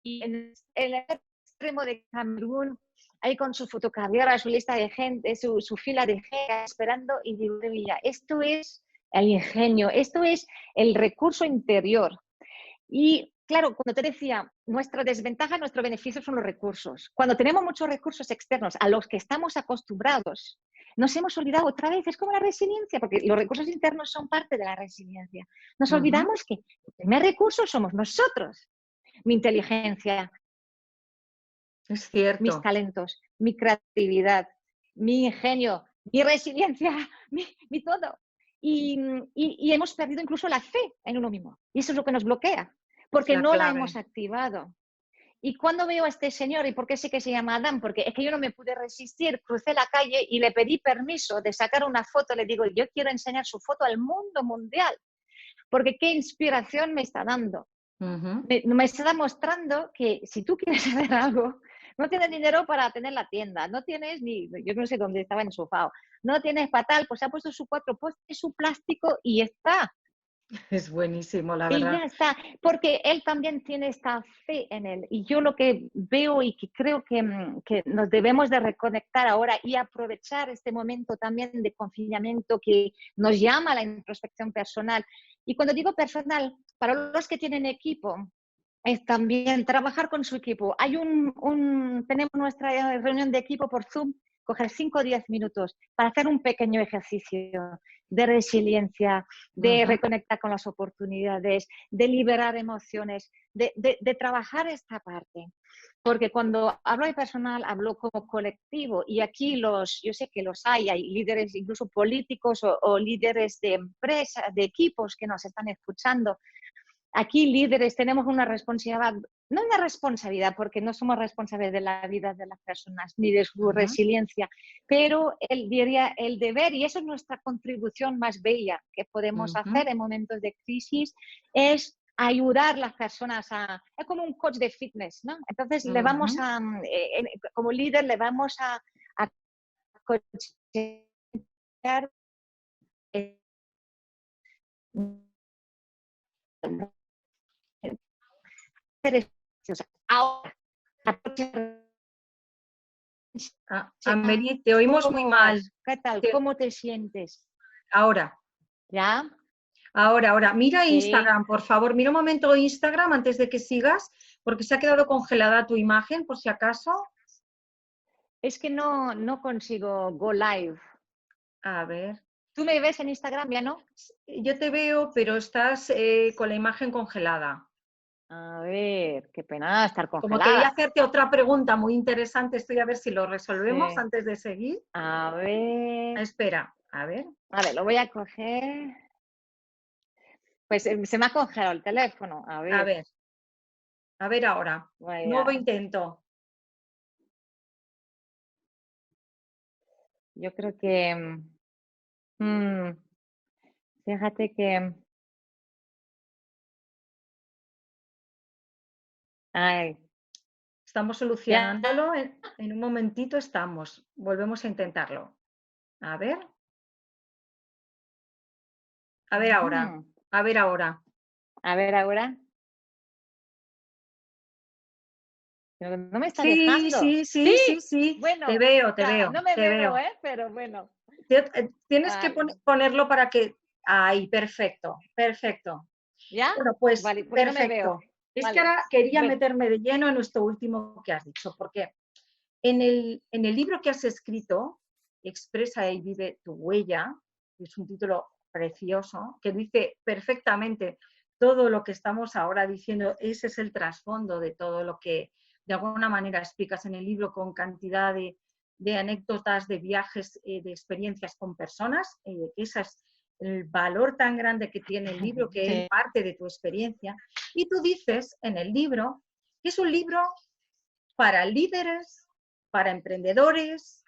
y en el extremo de Camerún, ahí con su fotocamionera, su lista de gente, su fila de gente esperando, y digo, mira, esto es el ingenio, esto es el recurso interior. Y claro, cuando te decía, nuestra desventaja, nuestro beneficio son los recursos. Cuando tenemos muchos recursos externos a los que estamos acostumbrados, nos hemos olvidado otra vez, es como la resiliencia, porque los recursos internos son parte de la resiliencia. Nos olvidamos que el primer recurso somos nosotros, mi inteligencia, es cierto, mis talentos, mi creatividad, mi ingenio, mi resiliencia, mi todo. Y hemos perdido incluso la fe en uno mismo. Y eso es lo que nos bloquea, porque no la hemos activado. Y cuando veo a este señor, ¿y por qué sé que se llama Adam? Porque es que yo no me pude resistir, crucé la calle y le pedí permiso de sacar una foto. Le digo, yo quiero enseñar su foto al mundo mundial, porque qué inspiración me está dando. Me está mostrando que si tú quieres hacer algo, no tienes dinero para tener la tienda, no tienes ni, yo no sé dónde estaba enchufado, no tienes para tal, pues ha puesto sus 4 postes, su plástico y está. Es buenísimo, la Y verdad. ya está, porque él también tiene esta fe en él. Y yo lo que veo y que creo que nos debemos de reconectar ahora y aprovechar este momento también de confinamiento que nos llama a la introspección personal. Y cuando digo personal, para los que tienen equipo, es también trabajar con su equipo. Tenemos nuestra reunión de equipo por Zoom, coger 5 o 10 minutos para hacer un pequeño ejercicio de resiliencia, de reconectar con las oportunidades, de liberar emociones, de trabajar esta parte. Porque cuando hablo de personal, hablo como colectivo y aquí yo sé que hay líderes incluso políticos o líderes de empresas, de equipos que nos están escuchando. Aquí líderes tenemos una responsabilidad, no una responsabilidad porque no somos responsables de la vida de las personas ni de su resiliencia, pero diría el deber, y eso es nuestra contribución más bella que podemos hacer en momentos de crisis, es ayudar a las personas es como un coach de fitness, ¿no? Entonces le vamos como líder le vamos a coachear ahora. Amelie, te oímos muy mal. ¿Qué tal? ¿Cómo te sientes? Ahora. ¿Ya? Ahora. Mira Sí. Instagram, por favor. Mira un momento Instagram antes de que sigas, porque se ha quedado congelada tu imagen, por si acaso. Es que no consigo go live. A ver. ¿Tú me ves en Instagram, ya no? Yo te veo, pero estás con la imagen congelada. A ver, qué pena estar congelada. Como quería hacerte otra pregunta muy interesante, estoy a ver si lo resolvemos antes de seguir. A ver. Espera, a ver. A ver, lo voy a coger. Pues se me ha congelado el teléfono. A ver. A ver ahora. Vaya. Nuevo intento. Yo creo que, mm, fíjate que, ay, Estamos ya, solucionándolo, en un momentito estamos. Volvemos a intentarlo. A ver, a ver ahora, mm, a ver ahora. a ver ahora, pero no me está Sí, dejando. sí, Sí, sí, sí, sí, te bueno, veo, te ya, veo, no me te veo, veo. ¿eh? Pero bueno, Tienes que ay, ponerlo para que... Ahí, perfecto, perfecto. ¿ya? Bueno, pues Vale, porque no me veo. perfecto. Es que Vale, ahora quería bueno, meterme de lleno en esto último que has dicho, porque en el libro que has escrito, Expresa y vive tu huella, que es un título precioso, que dice perfectamente todo lo que estamos ahora diciendo, ese es el trasfondo de todo lo que de alguna manera explicas en el libro con cantidad de anécdotas, de viajes, de experiencias con personas. Ese es el valor tan grande que tiene el libro, que él sí. parte de tu experiencia. Y tú dices en el libro que es un libro para líderes, para emprendedores,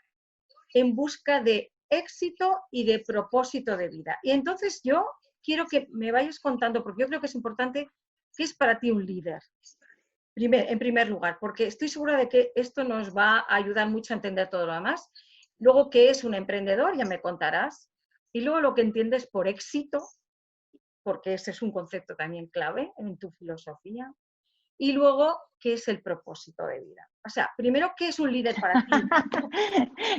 en busca de éxito y de propósito de vida. Y entonces yo quiero que me vayas contando, porque yo creo que es importante, qué es para ti un líder. En primer lugar, porque estoy segura de que esto nos va a ayudar mucho a entender todo lo demás. Luego, ¿qué es un emprendedor? Ya me contarás. Y luego lo que entiendes por éxito, porque ese es un concepto también clave en tu filosofía. Y luego, ¿qué es el propósito de vida? O sea, primero, ¿qué es un líder para ti?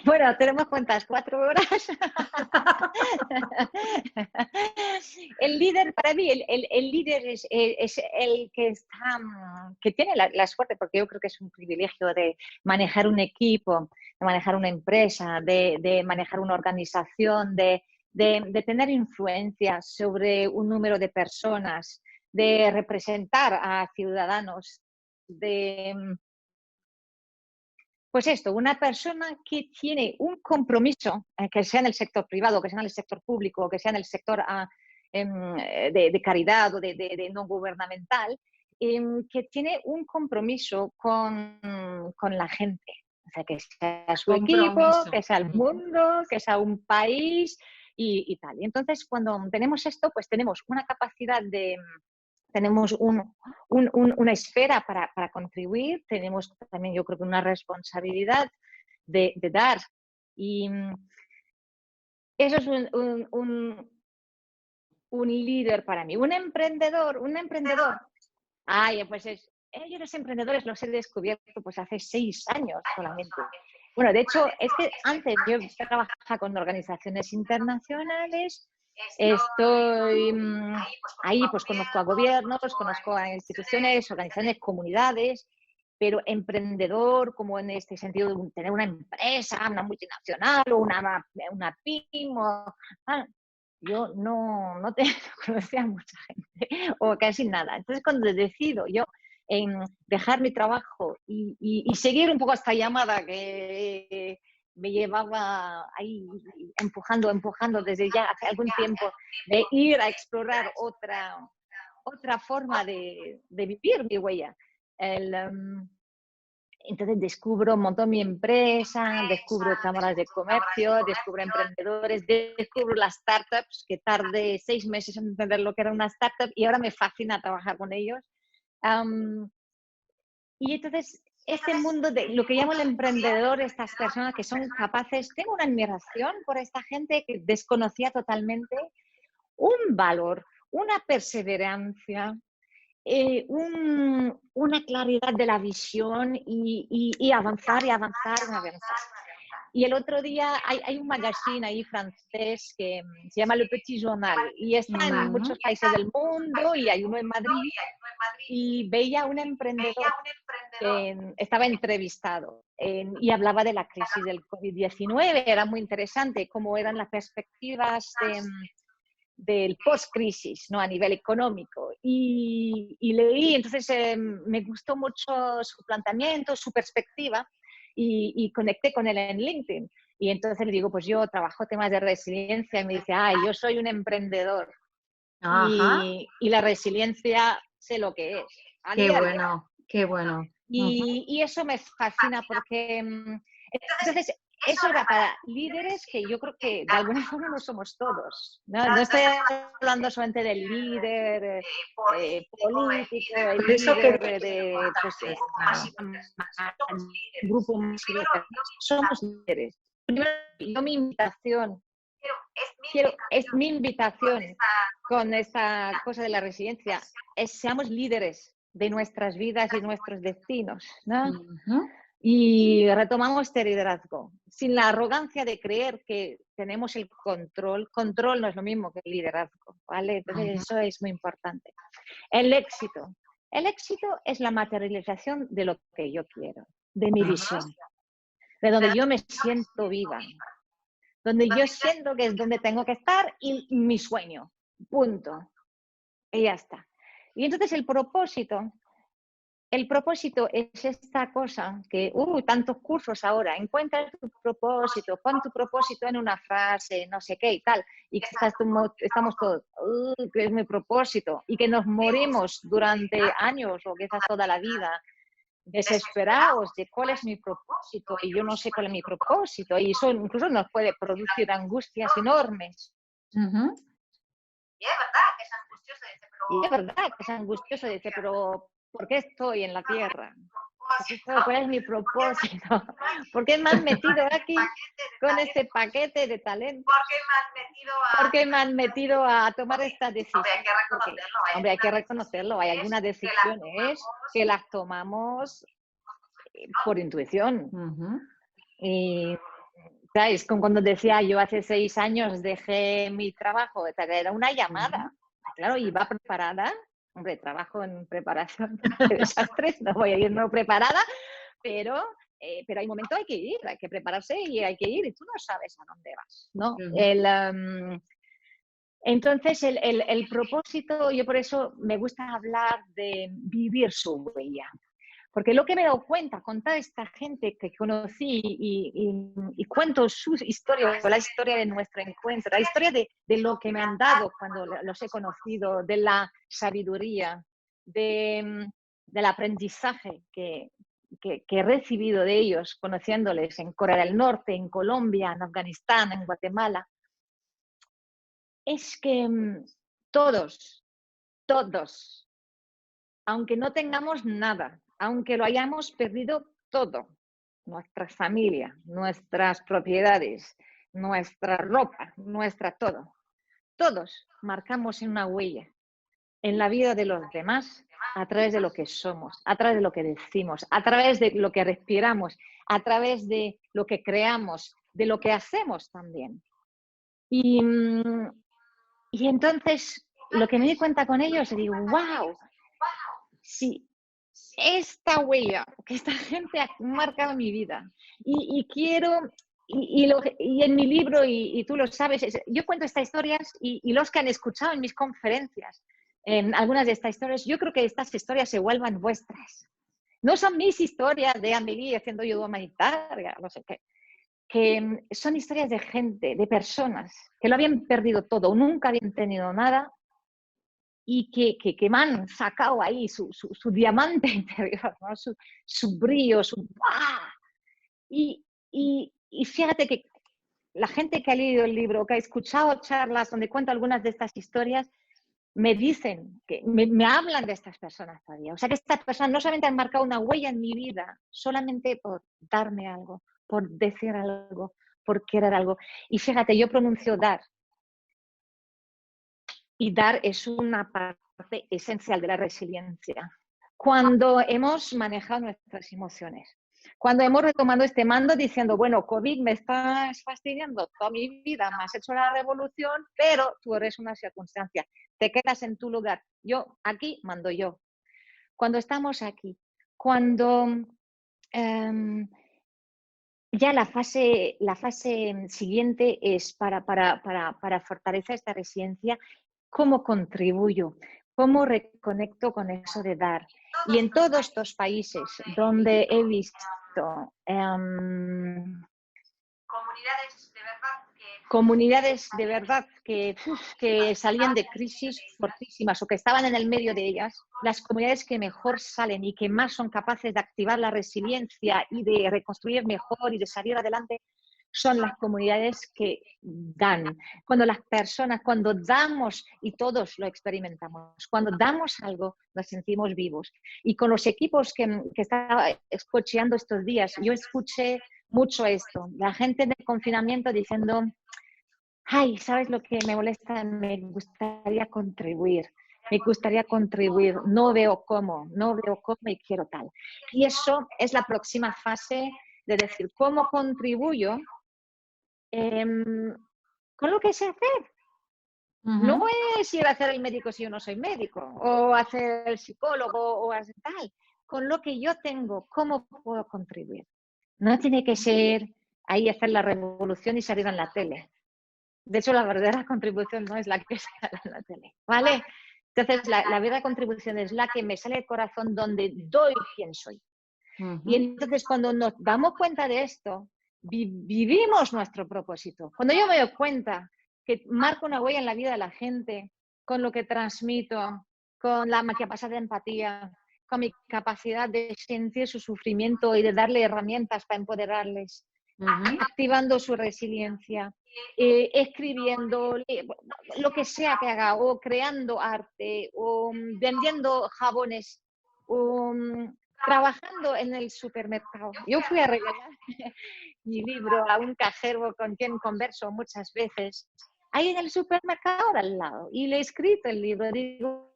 Bueno, tenemos cuentas, 4 horas. El líder, para mí, el líder es el que está, que tiene la suerte, porque yo creo que es un privilegio de manejar un equipo, de manejar una empresa, de manejar una organización, de tener influencia sobre un número de personas, de representar a ciudadanos, de, pues esto, una persona que tiene un compromiso, que sea en el sector privado, que sea en el sector público, que sea en el sector de caridad o de no gubernamental, que tiene un compromiso con la gente. O sea, que sea su equipo, Compromiso. que sea el mundo, que sea un país y tal. Y entonces, cuando tenemos esto, pues tenemos una capacidad tenemos una esfera para contribuir, tenemos también yo creo que una responsabilidad de dar. Y eso es un líder para mí. Un emprendedor. Ay, pues yo los emprendedores los he descubierto pues hace 6 años solamente. Bueno, de hecho, es que antes yo trabajaba con organizaciones internacionales, estoy ahí, pues conozco a gobiernos, conozco a instituciones, organizaciones, comunidades, pero emprendedor, como en este sentido de tener una empresa, una multinacional o una PYME, yo no conocía a mucha gente o casi nada. Entonces, cuando decido yo en dejar mi trabajo y seguir un poco esta llamada que me llevaba ahí empujando desde ya hace algún tiempo de ir a explorar otra forma de vivir mi huella. Entonces descubro, monto mi empresa, descubro cámaras de comercio, descubro emprendedores, descubro las startups, que tardé 6 meses en entender lo que era una startup y ahora me fascina trabajar con ellos. Um, y entonces, este mundo de lo que llamo el emprendedor, estas personas que son capaces, tengo una admiración por esta gente que desconocía totalmente, un valor, una perseverancia, una claridad de la visión y avanzar y avanzar y avanzar. Y el otro día hay un magazine ahí francés que se llama Le Petit Journal y está en Ujú. muchos países del mundo y hay uno en Madrid y veía un emprendedor que estaba entrevistado y hablaba de la crisis del COVID-19. Era muy interesante cómo eran las perspectivas del post-crisis, ¿no? A nivel económico. Y leí, entonces me gustó mucho su planteamiento, su perspectiva y conecté con él en LinkedIn. Y entonces le digo, pues yo trabajo temas de resiliencia y me dice, yo soy un emprendedor Ajá, y la resiliencia sé lo que es a qué diario. bueno, qué bueno. Ujú. Y eso me fascina porque entonces eso era para líderes que yo creo que de alguna forma no somos todos. No estoy hablando solamente del líder político, el Por eso que líder de pues, grupo masivo. Somos líderes. Primero, yo mi invitación, es mi invitación con esta cosa de la resiliencia, es seamos líderes de nuestras vidas y nuestros destinos, ¿no? Y retomamos este liderazgo, sin la arrogancia de creer que tenemos el control. Control no es lo mismo que el liderazgo, ¿vale? Entonces eso es muy importante. El éxito es la materialización de lo que yo quiero, de mi visión, de donde yo me siento viva, donde yo siento que es donde tengo que estar y mi sueño, punto. Y ya está. Y entonces el propósito es esta cosa que, tantos cursos ahora, encuentra tu propósito, pon tu propósito en una frase, no sé qué y tal, y que estamos todos, ¿qué es mi propósito? Y que nos morimos durante años o quizás toda la vida desesperados de cuál es mi propósito y yo no sé cuál es mi propósito y eso incluso nos puede producir angustias enormes. Y es verdad que es angustioso, dice, Y es verdad que es angustioso, dice, pero ¿por qué estoy en la tierra? ¿Cuál es mi propósito? ¿Por qué me han metido aquí con este paquete de talento? ¿Por qué me han metido a tomar esta decisión? Hombre, hay que reconocerlo. Hay algunas decisiones que las tomamos por intuición. Y ¿sabes? Como cuando decía yo hace 6 años dejé mi trabajo, era una llamada. Claro, iba preparada. Hombre, trabajo en preparación de desastres, no voy a ir no preparada, pero hay momentos hay que prepararse y hay que ir y tú no sabes a dónde vas, ¿no? Entonces, el propósito, yo por eso me gusta hablar de vivir su huella. Porque lo que me he dado cuenta con toda esta gente que conocí y cuento sus historias, la historia de nuestro encuentro, la historia de lo que me han dado cuando los he conocido, de la sabiduría, del aprendizaje que he recibido de ellos, conociéndoles en Corea del Norte, en Colombia, en Afganistán, en Guatemala, es que todos, aunque no tengamos nada, aunque lo hayamos perdido todo, nuestra familia, nuestras propiedades, nuestra ropa, todo, todos marcamos una huella en la vida de los demás a través de lo que somos, a través de lo que decimos, a través de lo que respiramos, a través de lo que creamos, de lo que hacemos también. Y entonces, lo que me di cuenta con ellos, digo, wow, sí, esta huella que esta gente ha marcado mi vida y quiero, y en mi libro, y tú lo sabes, yo cuento estas historias y los que han escuchado en mis conferencias, en algunas de estas historias, yo creo que estas historias se vuelvan vuestras. No son mis historias de Amelie haciendo ayuda humanitaria, no sé qué, que son historias de gente, de personas que lo habían perdido todo, nunca habían tenido nada, y que me han sacado ahí su diamante interior, ¿no? su brillo, ¡ah! Y fíjate que la gente que ha leído el libro, que ha escuchado charlas donde cuento algunas de estas historias, me dicen, que me hablan de estas personas todavía. O sea que estas personas no solamente han marcado una huella en mi vida, solamente por darme algo, por decir algo, por querer algo. Y fíjate, yo pronuncio dar. Y dar es una parte esencial de la resiliencia. Cuando hemos manejado nuestras emociones, cuando hemos retomado este mando diciendo, bueno, COVID me estás fastidiando toda mi vida, me has hecho la revolución, pero tú eres una circunstancia, te quedas en tu lugar. Yo, aquí mando yo. Cuando estamos aquí, cuando ya la fase siguiente es para fortalecer esta resiliencia, ¿cómo contribuyo? ¿Cómo reconecto con eso de dar? Y en todos estos países donde he visto comunidades de verdad que salían de crisis fortísimas o que estaban en el medio de ellas, las comunidades que mejor salen y que más son capaces de activar la resiliencia y de reconstruir mejor y de salir adelante, son las comunidades que dan. Cuando las personas, cuando damos, y todos lo experimentamos, cuando damos algo, nos sentimos vivos. Y con los equipos que estaba escuchando estos días, yo escuché mucho esto. La gente de confinamiento diciendo, ay, ¿sabes lo que me molesta? Me gustaría contribuir. Me gustaría contribuir, no veo cómo y quiero tal. Y eso es la próxima fase de decir, ¿cómo contribuyo con lo que sé hacer? No es ir a hacer el médico si yo no soy médico, o hacer el psicólogo, o hacer tal. Con lo que yo tengo, ¿cómo puedo contribuir? No tiene que ser ahí hacer la revolución y salir en la tele. De hecho, la verdadera contribución no es la que sale en la tele, ¿vale? Entonces, la verdadera contribución es la que me sale del corazón, donde doy quién soy. Y entonces, cuando nos damos cuenta de esto, vivimos nuestro propósito. Cuando yo me doy cuenta que marco una huella en la vida de la gente, con lo que transmito, con la capacidad de empatía, con mi capacidad de sentir su sufrimiento y de darle herramientas para empoderarles, activando su resiliencia, escribiendo, lo que sea que haga, o creando arte, o vendiendo jabones, trabajando en el supermercado. Yo fui a regalar mi libro a un cajero con quien converso muchas veces, ahí en el supermercado de al lado, y le he escrito el libro. Digo,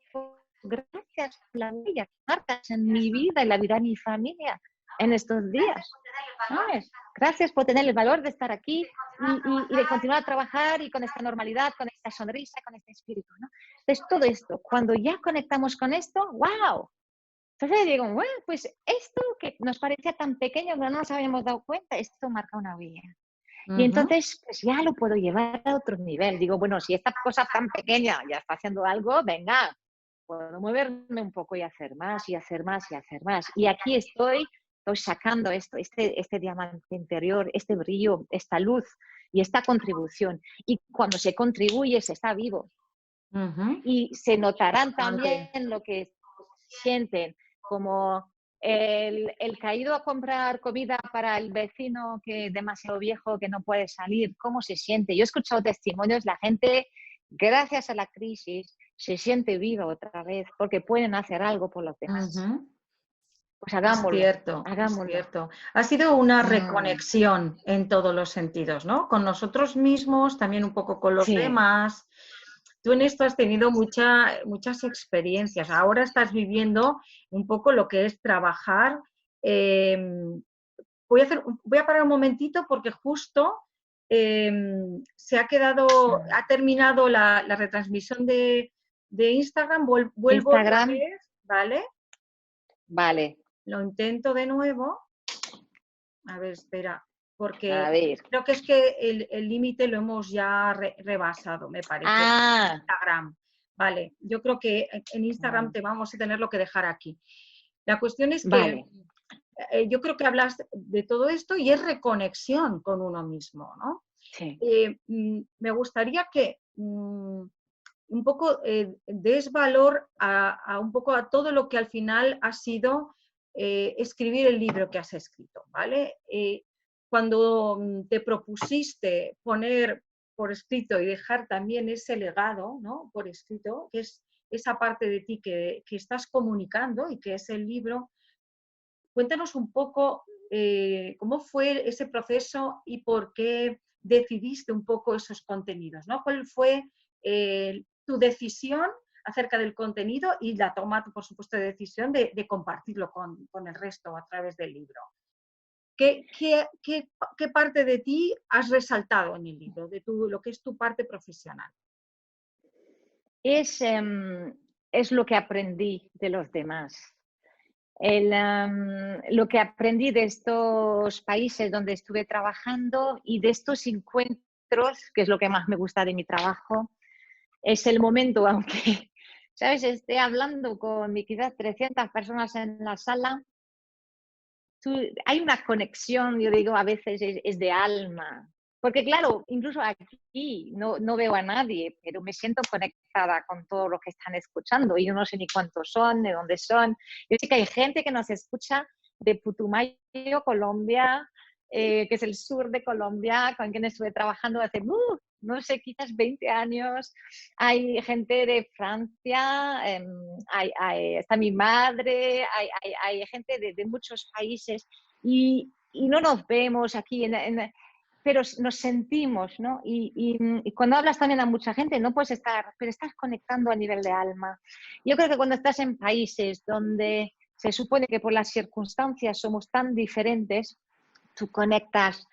gracias por la huella que marcas en mi vida y la vida de mi familia en estos días. ¿Sabes? Gracias por tener el valor de estar aquí y de continuar a trabajar y con esta normalidad, con esta sonrisa, con este espíritu, ¿no? Entonces, todo esto, cuando ya conectamos con esto, ¡wow! Entonces digo, bueno, pues esto que nos parecía tan pequeño que no nos habíamos dado cuenta, esto marca una huella. Y entonces, pues ya lo puedo llevar a otro nivel. Digo, bueno, si esta cosa tan pequeña ya está haciendo algo, venga, puedo moverme un poco y hacer más, y hacer más, y hacer más. Y aquí estoy sacando esto, este diamante interior, este brillo, esta luz y esta contribución. Y cuando se contribuye, se está vivo. Y se notarán también lo que sienten, como el caído a comprar comida para el vecino que es demasiado viejo, que no puede salir, ¿cómo se siente? Yo he escuchado testimonios, la gente, gracias a la crisis, se siente viva otra vez porque pueden hacer algo por los demás. Pues hagámoslo, hagámoslo. Es cierto. Ha sido una reconexión en todos los sentidos, ¿no? Con nosotros mismos, también un poco con los demás. Tú en esto has tenido muchas experiencias. Ahora estás viviendo un poco lo que es trabajar. Voy a parar un momentito porque justo se ha terminado la retransmisión de Instagram. Vuelvo Instagram. otra vez, ¿vale? Vale. Lo intento de nuevo. A ver, espera, porque creo que es que el límite lo hemos ya rebasado, me parece. Instagram. Vale, yo creo que en Instagram te vamos a tenerlo que dejar aquí. La cuestión es que yo creo que hablas de todo esto y es reconexión con uno mismo, ¿no? Sí. Me gustaría que un poco des valor a un poco a todo lo que al final ha sido escribir el libro que has escrito, ¿vale? Cuando te propusiste poner por escrito y dejar también ese legado, ¿no? Por escrito, que es esa parte de ti que estás comunicando y que es el libro, cuéntanos un poco cómo fue ese proceso y por qué decidiste un poco esos contenidos, ¿no? ¿Cuál fue tu decisión acerca del contenido y la toma, por supuesto, de decisión de compartirlo con el resto a través del libro? ¿Qué parte de ti has resaltado en el libro, de lo que es tu parte profesional? Es lo que aprendí de los demás. Lo que aprendí de estos países donde estuve trabajando y de estos encuentros, que es lo que más me gusta de mi trabajo, es el momento, aunque, ¿sabes?, esté hablando con quizás 300 personas en la sala, hay una conexión, yo digo, a veces es de alma. Porque claro, incluso aquí no veo a nadie, pero me siento conectada con todos los que están escuchando. Y yo no sé ni cuántos son, de dónde son. Yo sé que hay gente que nos escucha de Putumayo, Colombia, que es el sur de Colombia, con quien estuve trabajando hace, no sé, quizás 20 años. Hay gente de Francia, está mi madre, hay gente de muchos países y no nos vemos aquí, pero nos sentimos, ¿no? Y cuando hablas también a mucha gente, no puedes estar, pero estás conectando a nivel de alma. Yo creo que cuando estás en países donde se supone que por las circunstancias somos tan diferentes, tú conectas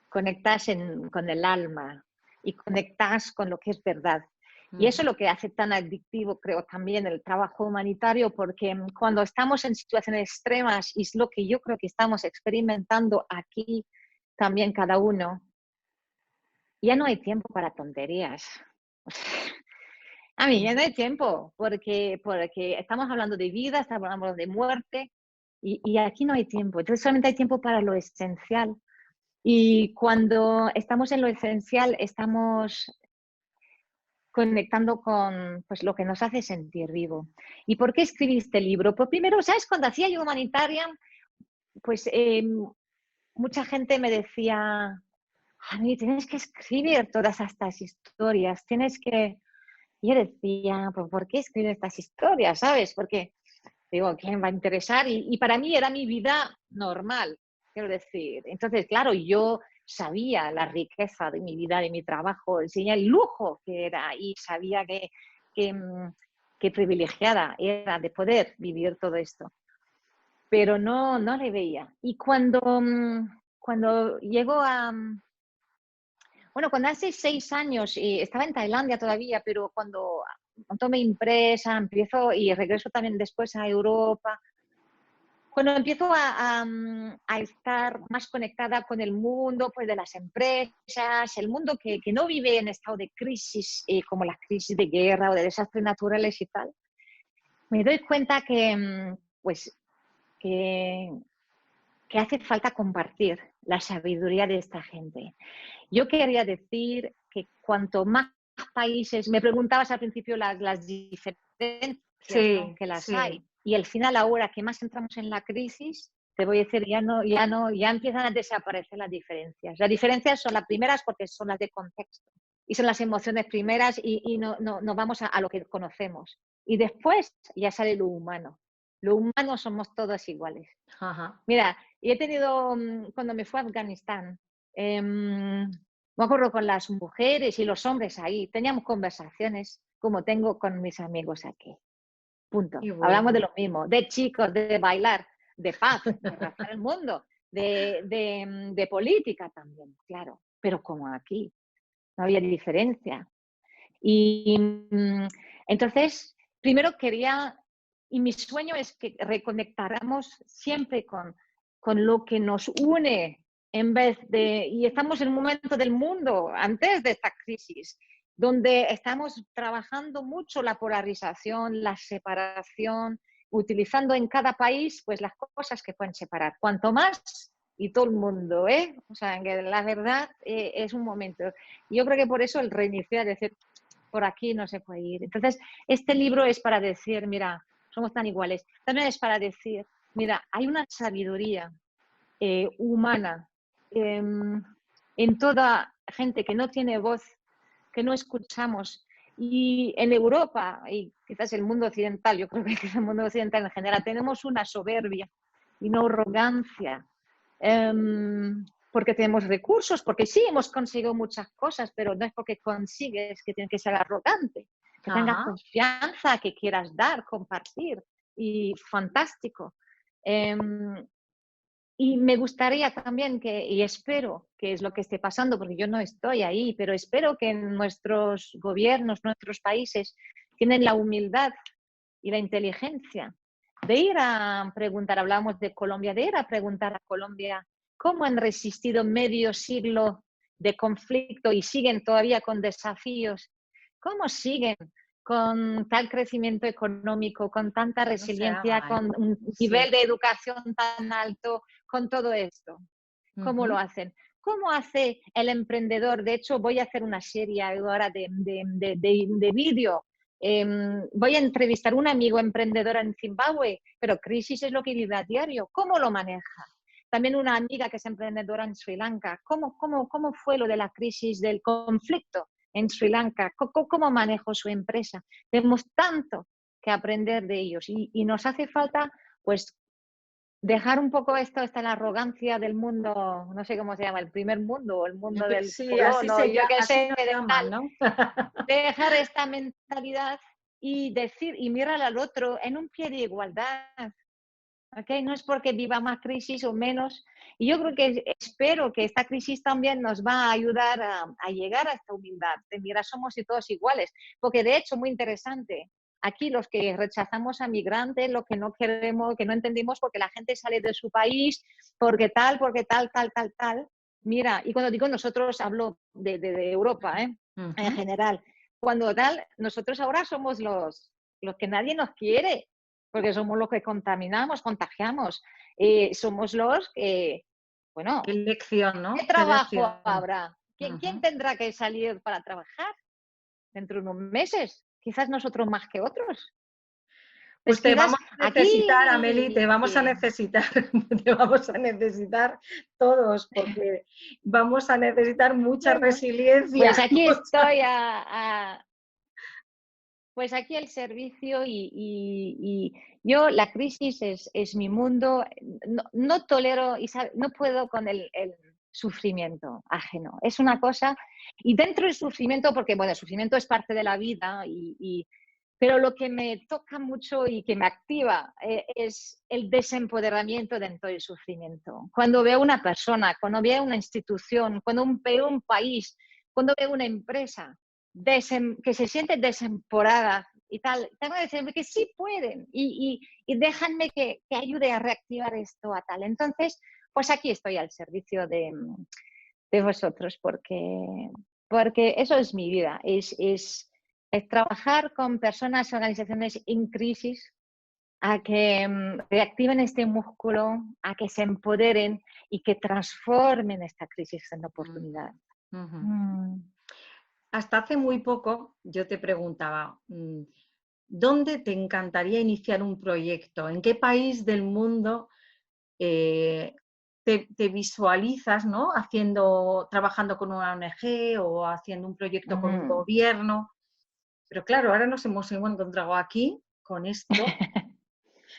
con el alma y conectas con lo que es verdad. Y eso es lo que hace tan adictivo, creo, también el trabajo humanitario, porque cuando estamos en situaciones extremas, y es lo que yo creo que estamos experimentando aquí también cada uno, ya no hay tiempo para tonterías. A mí ya no hay tiempo, porque estamos hablando de vida, estamos hablando de muerte, y aquí no hay tiempo. Entonces solamente hay tiempo para lo esencial. Y cuando estamos en lo esencial, estamos conectando con pues, lo que nos hace sentir vivo. ¿Y por qué escribí este libro? Pues primero, ¿sabes? Cuando hacía yo humanitaria, pues mucha gente me decía, a mí tienes que escribir todas estas historias, tienes que... Y yo decía, pues ¿por qué escribir estas historias? ¿Sabes? Porque digo, ¿quién va a interesar? Y para mí era mi vida normal, quiero decir. Entonces, claro, yo sabía la riqueza de mi vida, de mi trabajo, sabía el lujo que era y sabía que privilegiada era de poder vivir todo esto. Pero no le veía. Y cuando llego a... Bueno, cuando hace 6 años, estaba en Tailandia todavía, pero cuando monto mi empresa, empiezo y regreso también después a Europa, cuando empiezo a estar más conectada con el mundo pues, de las empresas, el mundo que no vive en estado de crisis, como las crisis de guerra o de desastres naturales y tal, me doy cuenta pues, que hace falta compartir la sabiduría de esta gente. Yo quería decir que cuanto más países, me preguntabas al principio las diferencias, Sí, ¿no? Que las sí. hay. Y al final, ahora que más entramos en la crisis, te voy a decir, ya empiezan a desaparecer las diferencias. Las diferencias son las primeras porque son las de contexto. Y son las emociones primeras y no vamos a lo que conocemos. Y después ya sale lo humano. Lo humano somos todos iguales. Ajá. Mira, y he tenido, cuando me fui a Afganistán, me acuerdo con las mujeres y los hombres ahí, teníamos conversaciones como tengo con mis amigos aquí. Punto. Qué Hablamos bueno. de lo mismo, de chicos, de bailar, de paz, de arrasar el mundo, de política también, claro, pero como aquí, no había diferencia. Y entonces, primero quería, y mi sueño es que reconectáramos siempre con lo que nos une, en vez de, y estamos en un momento del mundo, antes de esta crisis, donde estamos trabajando mucho la polarización, la separación, utilizando en cada país pues las cosas que pueden separar. Cuanto más, y todo el mundo, ¿eh? O sea, que la verdad es un momento. Yo creo que por eso el reiniciar, decir, por aquí no se puede ir. Entonces, este libro es para decir, mira, somos tan iguales. También es para decir, mira, hay una sabiduría humana en toda gente que no tiene voz, que no escuchamos. Y en Europa, y quizás el mundo occidental, yo creo que el mundo occidental en general, tenemos una soberbia y una arrogancia. Porque tenemos recursos, porque sí hemos conseguido muchas cosas, pero no es porque consigues que tienes que ser arrogante, que tengas confianza, que quieras dar, compartir, y fantástico. Y me gustaría también y espero que es lo que esté pasando, porque yo no estoy ahí, pero espero que nuestros gobiernos, nuestros países, tienen la humildad y la inteligencia de ir a preguntar, hablamos de Colombia, de ir a preguntar a Colombia cómo han resistido medio siglo de conflicto y siguen todavía con desafíos, cómo siguen con tal crecimiento económico, con tanta resiliencia, con un nivel de educación tan alto, con todo esto. ¿Cómo lo hacen? ¿Cómo hace el emprendedor? De hecho, voy a hacer una serie ahora de vídeo. Voy a entrevistar a un amigo emprendedor en Zimbabue, pero crisis es lo que vive a diario. ¿Cómo lo maneja? también una amiga que es emprendedora en Sri Lanka. ¿Cómo fue lo de la crisis del conflicto en Sri Lanka? ¿Cómo manejó su empresa? Tenemos tanto que aprender de ellos y nos hace falta, pues, dejar un poco esta la arrogancia del mundo, no sé cómo se llama, el primer mundo o el mundo del Sí, así, colono, yo qué así sé, nos de llaman, tal. ¿no? Dejar esta mentalidad y decir y mirar al otro en un pie de igualdad. ¿Okay? No es porque viva más crisis o menos. Y yo creo que espero que esta crisis también nos va a ayudar a llegar a esta humildad, de mira, somos todos iguales. Porque de hecho, muy interesante, aquí los que rechazamos a migrantes, lo que no queremos, que no entendemos porque la gente sale de su país, porque tal, tal. Mira, y cuando digo nosotros, hablo de Europa, en general. Cuando tal, nosotros ahora somos los que nadie nos quiere, porque somos los que contaminamos, contagiamos. Somos los que, bueno, Qué lección, ¿no? ¿qué Qué trabajo lección. habrá? ¿Quién tendrá que salir para trabajar dentro de unos meses? Quizás nosotros más que otros. Pues Pues te quizás vamos a necesitar, Amelie, te aquí, vamos a sí. necesitar, te vamos a necesitar todos, porque vamos a necesitar mucha Bueno, resiliencia. pues aquí estoy pues aquí el servicio y yo, la crisis es mi mundo, no tolero y no puedo con el sufrimiento ajeno. Es una cosa, y dentro del sufrimiento, porque bueno, el sufrimiento es parte de la vida, pero lo que me toca mucho y que me activa es el desempoderamiento dentro del sufrimiento. Cuando veo una persona, cuando veo una institución, cuando veo un país, cuando veo una empresa, que se siente desemporada y tal, tengo que decirme que sí pueden y déjanme que ayude a reactivar esto a tal. Entonces, pues aquí estoy al servicio de vosotros porque eso es mi vida, es trabajar con personas y organizaciones en crisis a que reactiven este músculo, a que se empoderen y que transformen esta crisis en oportunidad. Hasta hace muy poco yo te preguntaba, ¿dónde te encantaría iniciar un proyecto? ¿En qué país del mundo te visualizas, ¿no? Trabajando con una ONG o haciendo un proyecto con un gobierno? Pero claro, ahora nos hemos encontrado aquí con esto,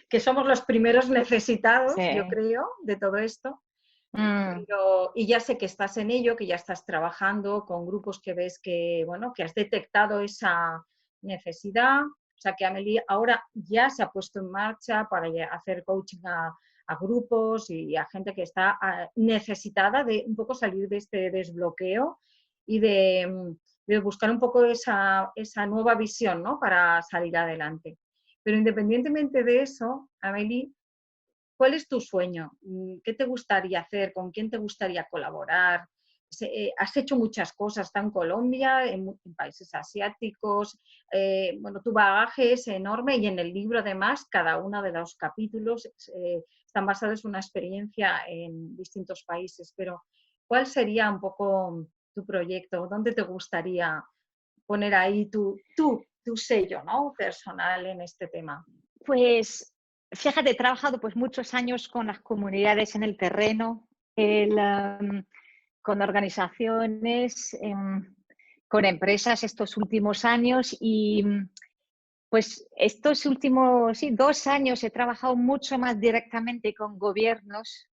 que somos los primeros necesitados, Sí. yo creo, de todo esto. Y ya sé que estás en ello, que ya estás trabajando con grupos que ves que, bueno, que has detectado esa necesidad. O sea, que Amelie ahora ya se ha puesto en marcha para hacer coaching a grupos y a gente que está necesitada de un poco salir de este desbloqueo y de buscar un poco esa nueva visión, ¿no? Para salir adelante. Pero independientemente de eso, Amelie, ¿cuál es tu sueño? ¿Qué te gustaría hacer? ¿Con quién te gustaría colaborar? Has hecho muchas cosas, está en Colombia, en países asiáticos. Bueno, tu bagaje es enorme y en el libro además cada uno de los capítulos están basados en una experiencia en distintos países. Pero ¿cuál sería un poco tu proyecto? ¿Dónde te gustaría poner ahí tu sello, ¿no? Personal en este tema? Pues fíjate, he trabajado pues muchos años con las comunidades en el terreno, con organizaciones, con empresas estos últimos años y pues estos últimos 2 años he trabajado mucho más directamente con gobiernos,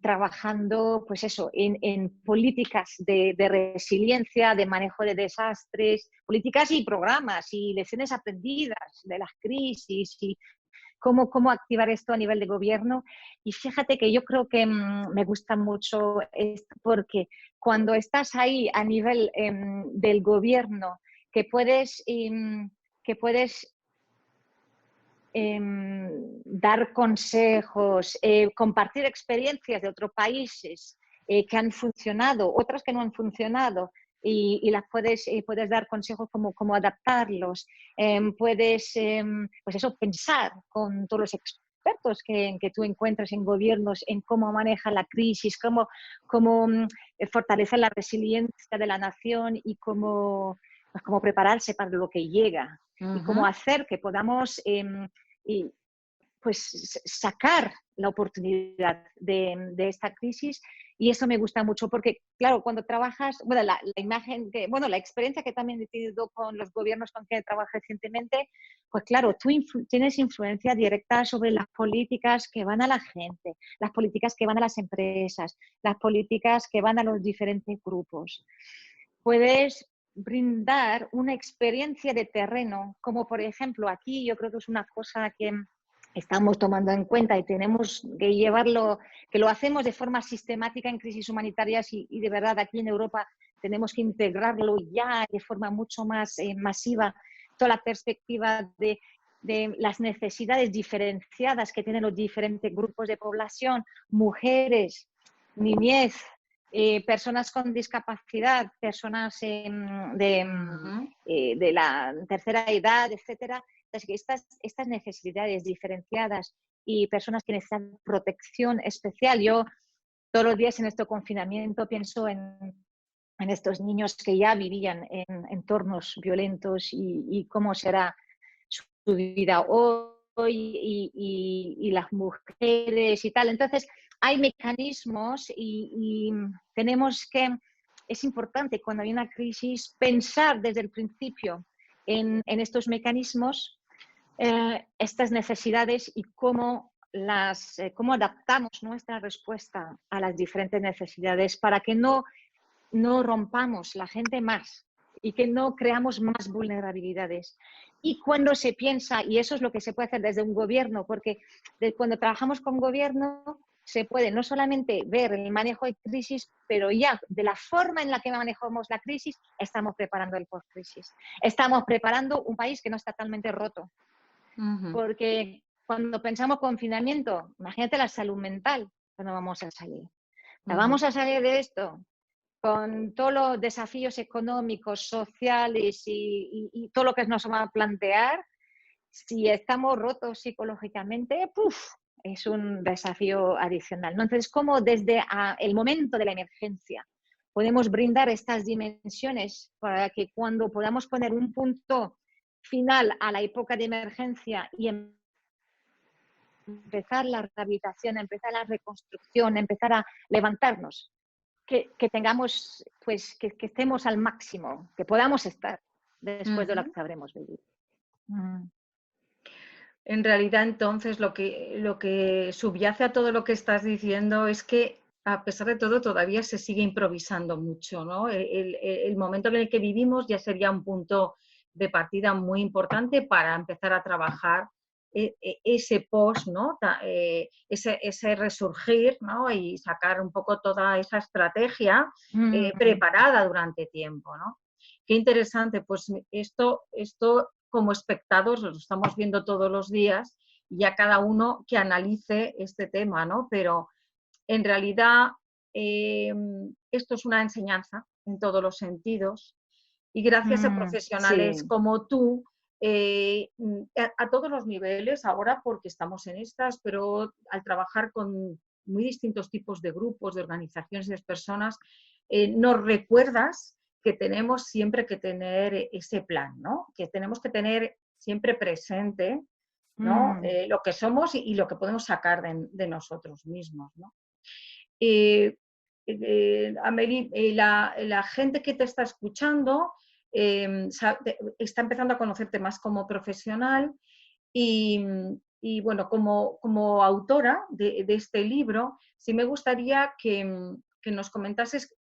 trabajando pues eso, en políticas de resiliencia, de manejo de desastres, políticas y programas y lecciones aprendidas de las crisis y cómo activar esto a nivel de gobierno. Y fíjate que yo creo que me gusta mucho esto porque cuando estás ahí a nivel del gobierno, que puedes dar consejos, compartir experiencias de otros países que han funcionado, otras que no han funcionado, y las puedes dar consejos cómo adaptarlos. Puedes pues eso, pensar con todos los expertos que tú encuentres en gobiernos en cómo manejar la crisis, cómo fortalecer la resiliencia de la nación y cómo prepararse para lo que llega y cómo hacer que podamos pues sacar la oportunidad de esta crisis. Y eso me gusta mucho porque, claro, cuando trabajas, bueno, la imagen que, bueno, la experiencia que también he tenido con los gobiernos con que trabajé recientemente, pues claro, tú tienes influencia directa sobre las políticas que van a la gente, las políticas que van a las empresas, las políticas que van a los diferentes grupos. Puedes brindar una experiencia de terreno, como por ejemplo aquí yo creo que es una cosa que estamos tomando en cuenta y tenemos que llevarlo, que lo hacemos de forma sistemática en crisis humanitarias y de verdad aquí en Europa tenemos que integrarlo ya de forma mucho más masiva, toda la perspectiva de las necesidades diferenciadas que tienen los diferentes grupos de población, mujeres, niñez, personas con discapacidad, personas de la tercera edad, etcétera. Entonces, que estas necesidades diferenciadas y personas que necesitan protección especial. Yo todos los días en este confinamiento pienso en estos niños que ya vivían en entornos violentos y cómo será su vida hoy y las mujeres y tal. Entonces, hay mecanismos y tenemos que, es importante cuando hay una crisis pensar desde el principio en estos mecanismos, estas necesidades y cómo adaptamos nuestra respuesta a las diferentes necesidades para que no rompamos la gente más y que no creamos más vulnerabilidades. Y cuando se piensa, y eso es lo que se puede hacer desde un gobierno, porque cuando trabajamos con gobierno se puede no solamente ver el manejo de crisis, pero ya de la forma en la que manejamos la crisis, estamos preparando el post-crisis. Estamos preparando un país que no está totalmente roto. Porque cuando pensamos confinamiento, imagínate la salud mental, cuando vamos a salir. Vamos a salir de esto con todos los desafíos económicos, sociales y todo lo que nos va a plantear. Si estamos rotos psicológicamente, es un desafío adicional, ¿no? Entonces, ¿cómo desde el momento de la emergencia podemos brindar estas dimensiones para que cuando podamos poner un punto final a la época de emergencia y empezar la rehabilitación, empezar la reconstrucción, empezar a levantarnos, que tengamos, pues, que estemos al máximo, que podamos estar después de lo que sabremos vivir? En realidad, entonces, lo que subyace a todo lo que estás diciendo es que, a pesar de todo, todavía se sigue improvisando mucho, ¿no? El momento en el que vivimos ya sería un punto de partida muy importante para empezar a trabajar ese post, ¿no? Ese resurgir, ¿no? Y sacar un poco toda esa estrategia preparada durante tiempo, ¿no? Qué interesante, pues esto como espectadores lo estamos viendo todos los días y ya cada uno que analice este tema, ¿no? Pero en realidad esto es una enseñanza en todos los sentidos y gracias a profesionales como tú, a todos los niveles, ahora porque estamos en estas, pero al trabajar con muy distintos tipos de grupos, de organizaciones y de personas, nos recuerdas que tenemos siempre que tener ese plan, ¿no? Que tenemos que tener siempre presente, ¿no? Lo que somos y lo que podemos sacar de nosotros mismos, ¿no? Amelie, la gente que te está escuchando está empezando a conocerte más como profesional y bueno, como autora de este libro, sí me gustaría que nos comentases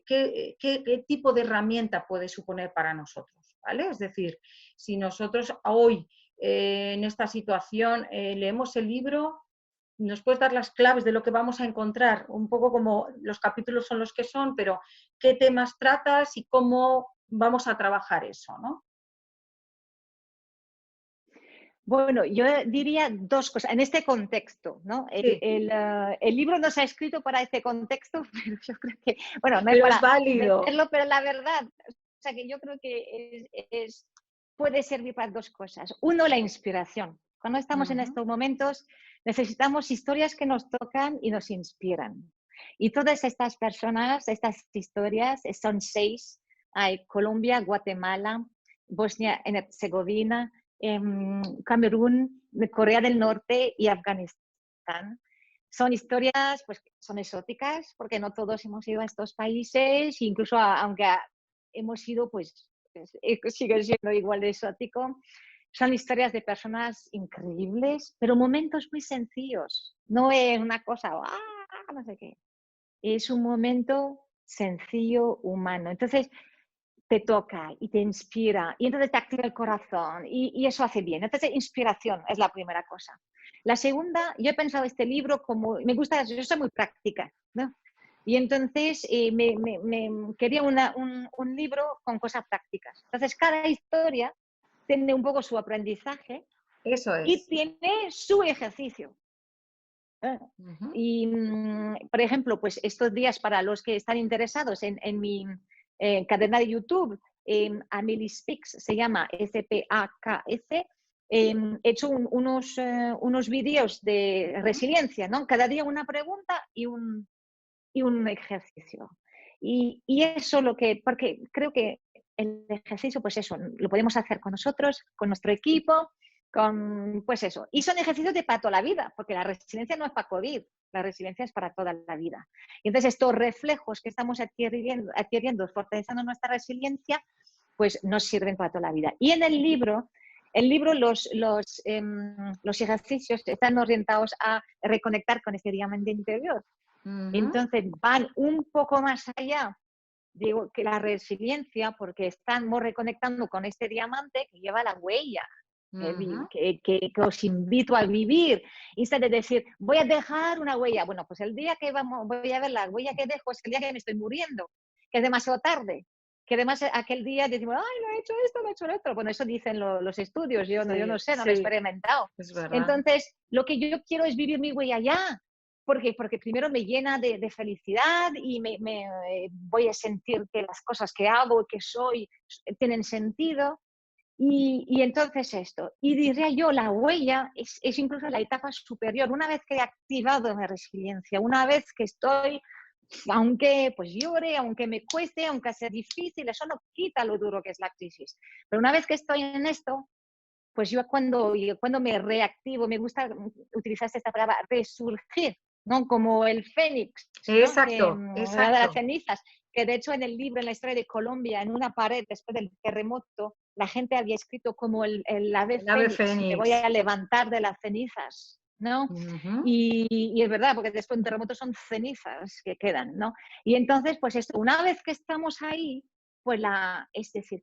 qué tipo de herramienta puede suponer para nosotros, ¿vale? Es decir, si nosotros hoy en esta situación leemos el libro, ¿nos puedes dar las claves de lo que vamos a encontrar? Un poco como los capítulos son los que son, pero qué temas tratas y cómo vamos a trabajar eso, ¿no? Bueno, yo diría dos cosas en este contexto, ¿no? Sí. El libro no se ha escrito para este contexto, pero yo creo que, bueno, no pero es para válido. venderlo, pero la verdad, o sea, que yo creo que puede servir para dos cosas. Uno, la inspiración. Cuando estamos en estos momentos, necesitamos historias que nos tocan y nos inspiran. Y todas estas personas, estas historias, son 6. Hay Colombia, Guatemala, Bosnia y Herzegovina, Camerún, Corea del Norte y Afganistán. Son historias, pues, son exóticas, porque no todos hemos ido a estos países, incluso aunque hemos ido, pues sigue siendo igual de exótico. Son historias de personas increíbles, pero momentos muy sencillos. No es una cosa, no sé qué. Es un momento sencillo, humano. Entonces, te toca y te inspira y entonces te activa el corazón y eso hace bien. Entonces, inspiración es la primera cosa. La segunda, yo he pensado este libro como, me gusta, yo soy muy práctica, ¿no? Y entonces quería un libro con cosas prácticas. Entonces, cada historia tiene un poco su aprendizaje Eso y es. tiene su ejercicio. Y, por ejemplo, pues estos días para los que están interesados en mi cadena de YouTube, Amelie Speaks, se llama S-P-A-K-S, he hecho unos vídeos de resiliencia, ¿no? Cada día una pregunta y un ejercicio. Y eso porque creo que el ejercicio, pues eso, lo podemos hacer con nosotros, con nuestro equipo, pues eso. Y son ejercicios para toda la vida, porque la resiliencia no es para COVID, la resiliencia es para toda la vida. Y entonces estos reflejos que estamos adquiriendo fortaleciendo nuestra resiliencia, pues nos sirven para toda la vida. Y en el libro los ejercicios están orientados a reconectar con este diamante interior. Entonces van un poco más allá de que la resiliencia, porque estamos reconectando con este diamante que lleva la huella, que os invito a vivir, instead de decir, voy a dejar una huella. Bueno, pues el día que voy a ver la huella que dejo es el día que me estoy muriendo, que es demasiado tarde. Que además aquel día decimos, ay, no he hecho esto, no he hecho lo otro. Bueno, eso dicen los estudios, yo no sé, no lo he experimentado. Es verdad. Entonces, lo que yo quiero es vivir mi huella ya. Porque primero me llena de felicidad y voy a sentir que las cosas que hago y que soy tienen sentido. Y entonces esto. Y diría yo, la huella es incluso la etapa superior. Una vez que he activado mi resiliencia, una vez que estoy, aunque pues llore, aunque me cueste, aunque sea difícil, eso no quita lo duro que es la crisis. Pero una vez que estoy en esto, pues yo cuando me reactivo, me gusta utilizar esta palabra, resurgir, ¿no? Como el fénix, ¿no? Exacto, De las exacto. cenizas, que de hecho en el libro, en la historia de Colombia, en una pared después del terremoto, la gente había escrito como el ave El ave fénix, me voy fénix. a levantar de las cenizas, ¿no? Y es verdad, porque después de un terremoto son cenizas que quedan, ¿no? Y entonces, pues esto, una vez que estamos ahí, pues es decir,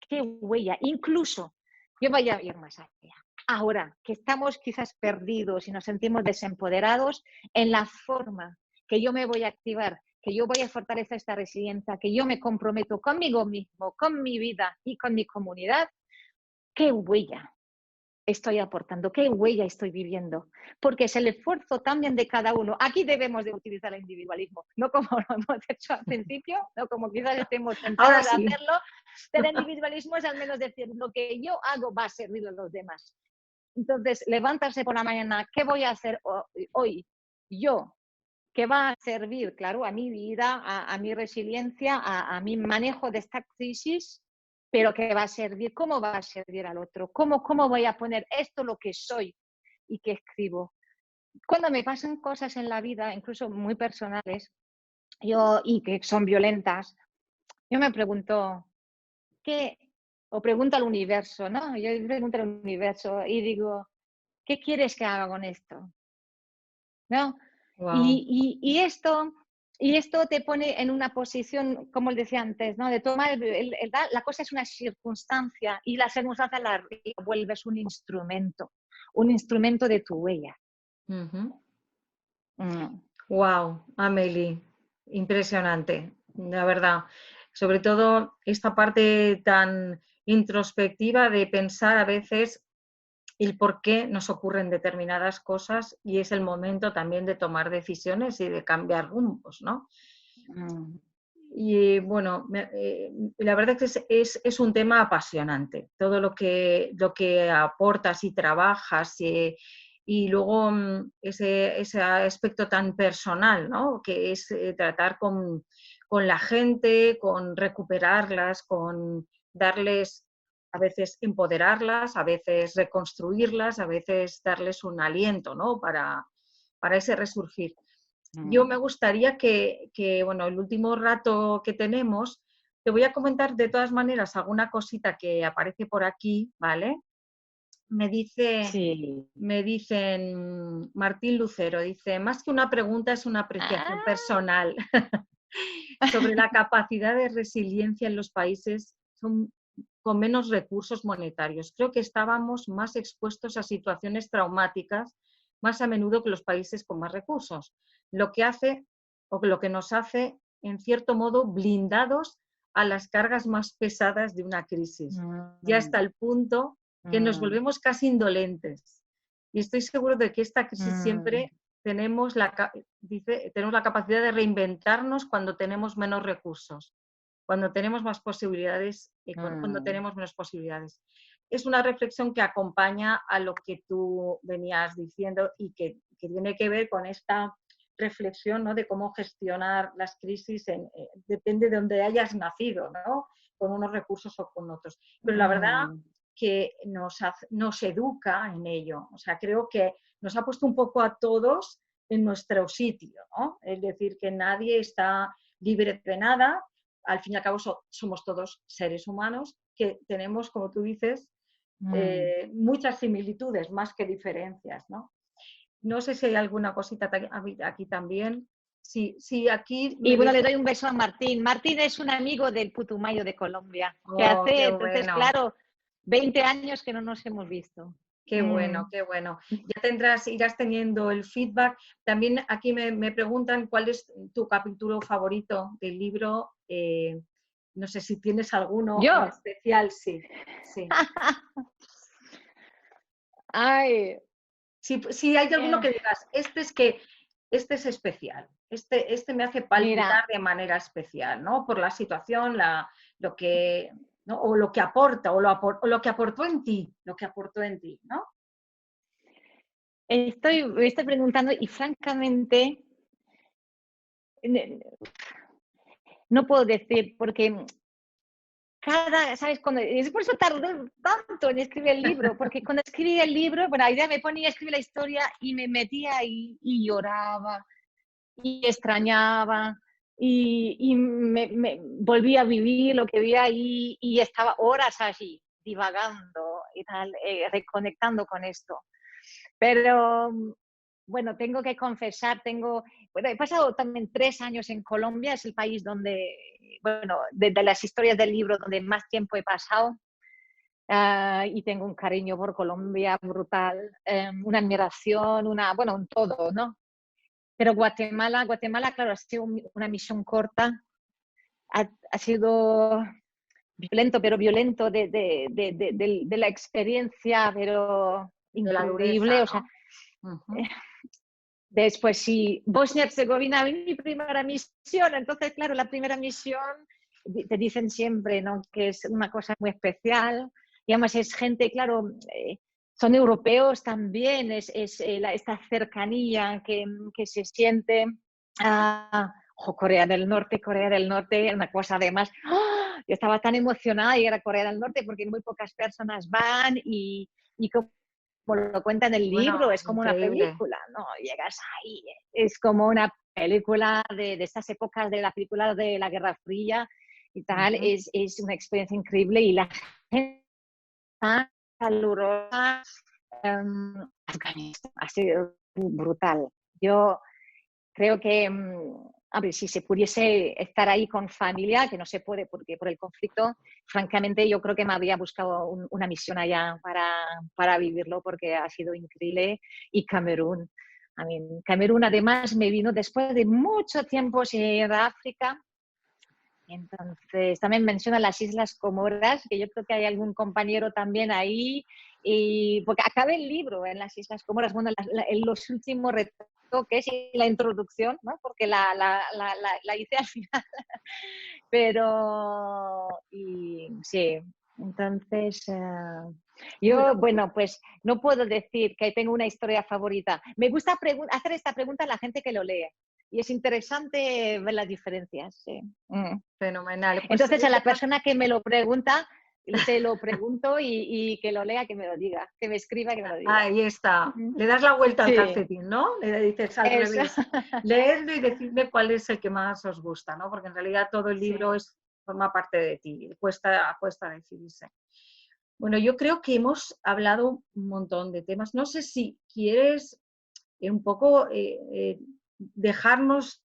qué huella, incluso yo voy a ir más allá. Ahora que estamos quizás perdidos y nos sentimos desempoderados, en la forma que yo me voy a activar, que yo voy a fortalecer esta resiliencia, que yo me comprometo conmigo mismo, con mi vida y con mi comunidad, ¿qué huella estoy aportando? ¿Qué huella estoy viviendo? Porque es el esfuerzo también de cada uno. Aquí debemos de utilizar el individualismo, no como lo hemos hecho al principio, no como quizás estemos Ahora tentados sí. de hacerlo, pero el individualismo es al menos decir, lo que yo hago va a servir a los demás. Entonces, levantarse por la mañana, ¿qué voy a hacer hoy? Yo, ¿qué va a servir, claro, a mi vida, a mi resiliencia, a mi manejo de esta crisis? Pero ¿qué va a servir? ¿Cómo va a servir al otro? ¿Cómo voy a poner esto lo que soy y que escribo? Cuando me pasan cosas en la vida, incluso muy personales, y que son violentas, yo me pregunto, o pregunto al universo, ¿no? Yo pregunto al universo y digo, ¿qué quieres que haga con esto? ¿No? Wow. Y esto te pone en una posición, como decía antes, ¿no? De tomar, la cosa es una circunstancia y la circunstancia la vuelves un instrumento de tu huella. Wow, Amelie, impresionante, la verdad. Sobre todo esta parte tan introspectiva de pensar a veces el por qué nos ocurren determinadas cosas y es el momento también de tomar decisiones y de cambiar rumbos, ¿no? Y bueno, la verdad es que es un tema apasionante, todo lo que aportas y trabajas y luego ese aspecto tan personal, ¿no? Que es tratar con la gente, con recuperarlas, con darles a veces empoderarlas, a veces reconstruirlas, a veces darles un aliento, ¿no? Para ese resurgir. Yo me gustaría bueno, el último rato que tenemos, te voy a comentar de todas maneras alguna cosita que aparece por aquí, ¿vale? Me dicen Martín Lucero, dice, más que una pregunta es una apreciación personal sobre la capacidad de resiliencia en los países con menos recursos monetarios. Creo que estábamos más expuestos a situaciones traumáticas más a menudo que los países con más recursos, lo que nos hace, en cierto modo, blindados a las cargas más pesadas de una crisis. Ya hasta el punto que nos volvemos casi indolentes. Y estoy seguro de que esta crisis siempre tenemos la capacidad de reinventarnos cuando tenemos menos recursos, cuando tenemos más posibilidades y cuando tenemos menos posibilidades. Es una reflexión que acompaña a lo que tú venías diciendo y que tiene que ver con esta reflexión, ¿no? De cómo gestionar las crisis, depende de donde hayas nacido, ¿no? Con unos recursos o con otros. Pero la verdad que nos educa en ello. O sea, creo que nos ha puesto un poco a todos en nuestro sitio, ¿no? Es decir, que nadie está libre de nada. Al fin y al cabo somos todos seres humanos que tenemos, como tú dices, muchas similitudes más que diferencias, ¿no? No sé si hay alguna cosita aquí también. Sí, aquí... Y bueno, le doy un beso a Martín. Martín es un amigo del Putumayo de Colombia. Entonces, claro, 20 años que no nos hemos visto. Qué bueno, qué bueno. Ya irás teniendo el feedback. También aquí me preguntan cuál es tu capítulo favorito del libro. No sé si tienes alguno en especial. Sí. Ay. Si hay alguno que digas, este es especial, este me hace palpitar de manera especial, ¿no? Por la situación, lo que aporta, o lo que aportó en ti, ¿no? Estoy preguntando y francamente no puedo decir porque ¿sabes? Es por eso tardé tanto en escribir el libro, porque cuando escribí el libro, bueno, la idea me ponía a escribir la historia y me metía ahí y lloraba y extrañaba y me volvía a vivir lo que vi ahí y estaba horas allí divagando y tal, reconectando con esto. Pero bueno, tengo que confesar, he pasado también 3 años en Colombia, es el país donde, bueno, de las historias del libro donde más tiempo he pasado, y tengo un cariño por Colombia brutal, una admiración, un todo, ¿no? Pero Guatemala, claro, ha sido una misión corta, ha sido violento, pero violento de la experiencia, pero increíble, dureza, o sea, ¿no? Después sí, Bosnia-Herzegovina, mi primera misión, entonces claro, la primera misión te dicen siempre, ¿no? Que es una cosa muy especial y además es gente, claro, son europeos también, esta cercanía que se siente. Corea del Norte, una cosa además, yo estaba tan emocionada y era Corea del Norte porque muy pocas personas van y como lo cuenta en el libro, es como increíble. Una película, ¿no? Llegas ahí, es como una película de estas épocas de la película de la Guerra Fría y tal, es una experiencia increíble y la gente tan calurosa. Afganistán ha sido brutal. Yo creo que, a ver, si se pudiese estar ahí con familia, que no se puede porque por el conflicto, francamente yo creo que me habría buscado una misión allá para vivirlo porque ha sido increíble. Y Camerún. Camerún además me vino después de mucho tiempo sin ir a África. Entonces también menciona las Islas Comoras, que yo creo que hay algún compañero también ahí, y porque acabé el libro en las Islas Comoras, bueno, en los últimos retoques y la introducción, ¿no? Porque la hice al final, pero sí, entonces yo, bueno, pues no puedo decir que tengo una historia favorita. Me gusta hacer esta pregunta a la gente que lo lee. Y es interesante ver las diferencias. Sí. Fenomenal. Pues entonces, a la persona que me lo pregunta, se lo pregunto y que lo lea, que me lo diga, que me escriba, que me lo diga. Ahí está. Le das la vuelta al Sí. calcetín, ¿no? Le dices al Eso. revés. Leedlo y decidme cuál es el que más os gusta, ¿no? Porque en realidad todo el libro forma parte de ti. Cuesta decidirse. Bueno, yo creo que hemos hablado un montón de temas. No sé si quieres un poco dejarnos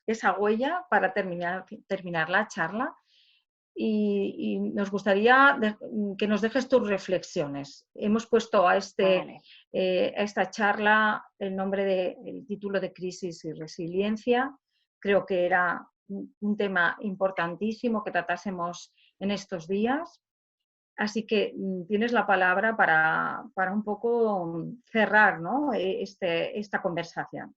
esa huella para terminar la charla. Y nos gustaría que nos dejes tus reflexiones. Hemos puesto a esta charla el título de Crisis y Resiliencia. Creo que era un tema importantísimo que tratásemos en estos días. Así que tienes la palabra para un poco cerrar, ¿no? esta conversación.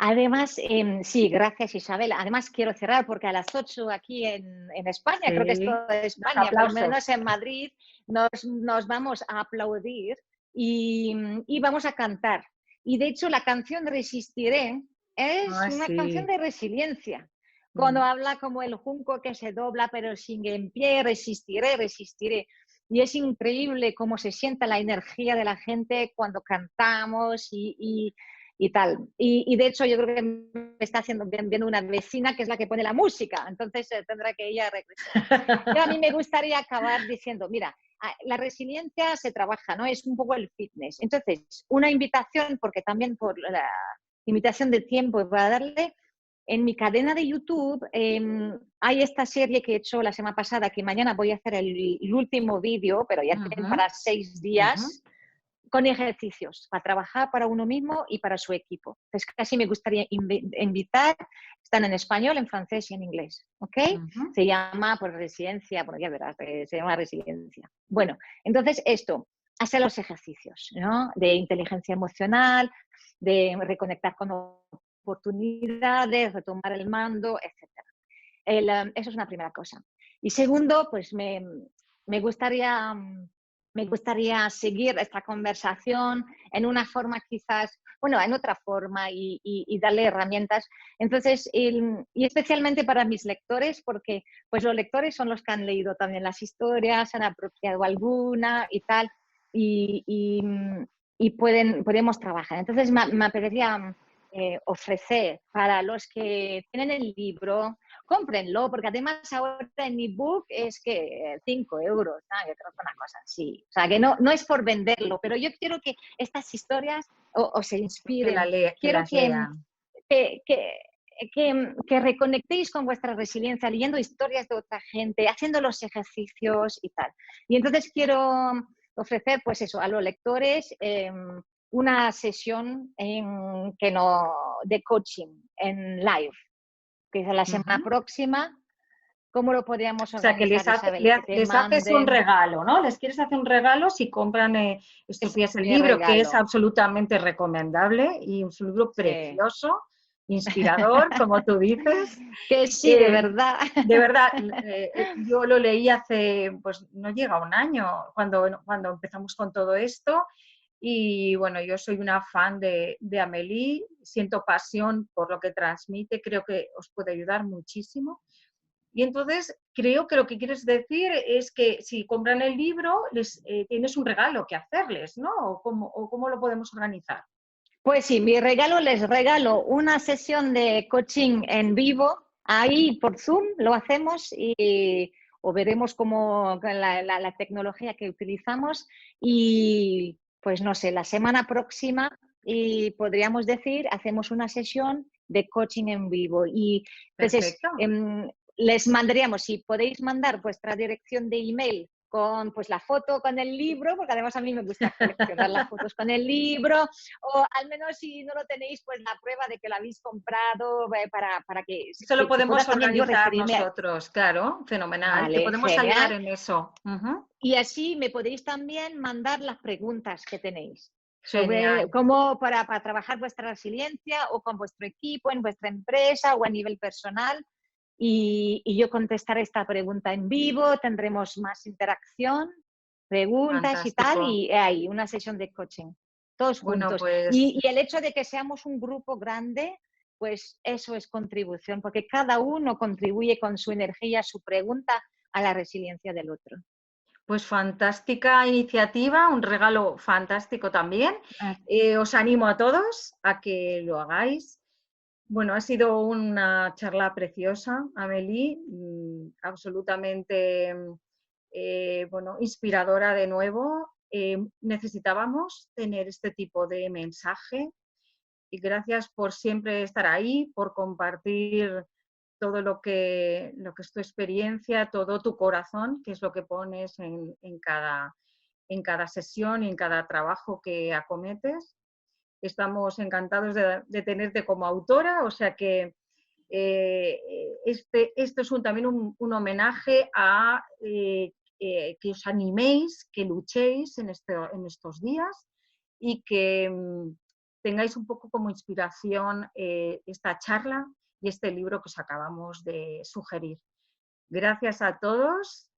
Además, sí, gracias Isabel. Además quiero cerrar porque a las 8 aquí en España, creo que es toda España, por lo menos en Madrid, nos vamos a aplaudir y vamos a cantar. Y de hecho la canción Resistiré es una canción de resiliencia. Cuando habla como el junco que se dobla pero sigue en pie, resistiré, resistiré. Y es increíble cómo se sienta la energía de la gente cuando cantamos y tal. Y de hecho yo creo que me está haciendo bien una vecina que es la que pone la música, entonces tendrá que ella regresar. Yo a mí me gustaría acabar diciendo, mira, la resiliencia se trabaja, ¿no? Es un poco el fitness. Entonces, una invitación, porque también por la limitación de tiempo para darle, en mi cadena de YouTube hay esta serie que he hecho la semana pasada, que mañana voy a hacer el último vídeo, pero ya tienen para 6 días, con ejercicios para trabajar para uno mismo y para su equipo. Entonces, casi me gustaría invitar, están en español, en francés y en inglés, ¿ok? Se llama, pues, resiliencia, bueno, ya verás, se llama resiliencia. Bueno, entonces esto, hacer los ejercicios, ¿no? De inteligencia emocional, de reconectar con oportunidades, retomar el mando, etc. Eso es una primera cosa. Y segundo, pues me gustaría seguir esta conversación en una forma quizás, bueno, en otra forma y darle herramientas. Entonces, y especialmente para mis lectores, porque pues los lectores son los que han leído también las historias, han apropiado alguna y tal, y podemos trabajar. Entonces, me apetecía ofrecer para los que tienen el libro, cómprenlo, porque además ahora en ebook es que 5 euros, ¿no? Yo creo que una cosa así. O sea, que no es por venderlo, pero yo quiero que estas historias os inspiren. Quiero que reconectéis con vuestra resiliencia, leyendo historias de otra gente, haciendo los ejercicios y tal. Y entonces quiero ofrecer, pues eso, a los lectores una sesión de coaching en live, que es la semana próxima. ¿Cómo lo podríamos organizar? O sea, que les haces un regalo, ¿no? Les quieres hacer un regalo si compran estos días el libro, regalo, que es absolutamente recomendable y es un libro precioso, inspirador, como tú dices. Que sí, de verdad. De verdad, yo lo leí hace, pues no llega a un año, cuando empezamos con todo esto. Y bueno, yo soy una fan de Amélie, siento pasión por lo que transmite, creo que os puede ayudar muchísimo. Y entonces creo que lo que quieres decir es que si compran el libro, tienes un regalo que hacerles, ¿no? ¿O cómo lo podemos organizar? Pues sí, les regalo una sesión de coaching en vivo, ahí por Zoom lo hacemos o veremos cómo la tecnología que utilizamos y pues no sé, la semana próxima y podríamos decir, hacemos una sesión de coaching en vivo y entonces les mandaríamos, si podéis mandar vuestra dirección de email con pues la foto con el libro, porque además a mí me gusta coleccionar las fotos con el libro, o al menos si no lo tenéis, pues la prueba de que lo habéis comprado para que... Eso lo podemos organizar nosotros, claro, fenomenal, vale, te podemos ayudar en eso. Y así me podéis también mandar las preguntas que tenéis sobre cómo para trabajar vuestra resiliencia o con vuestro equipo, en vuestra empresa o a nivel personal. Y yo contestaré esta pregunta en vivo, tendremos más interacción, preguntas. Fantástico. Y tal, y hay una sesión de coaching, todos juntos. Pues... Y el hecho de que seamos un grupo grande pues eso es contribución, porque cada uno contribuye con su energía, su pregunta a la resiliencia del otro. Pues fantástica iniciativa, un regalo fantástico también. Os animo a todos a que lo hagáis. Bueno, ha sido una charla preciosa, Amélie, absolutamente bueno, inspiradora de nuevo. Necesitábamos tener este tipo de mensaje y gracias por siempre estar ahí, por compartir todo lo que es tu experiencia, todo tu corazón, que es lo que pones en cada sesión y en cada trabajo que acometes. Estamos encantados de tenerte como autora, o sea que esto es también un homenaje a que os animéis, que luchéis en estos días y que tengáis un poco como inspiración esta charla y este libro que os acabamos de sugerir. Gracias a todos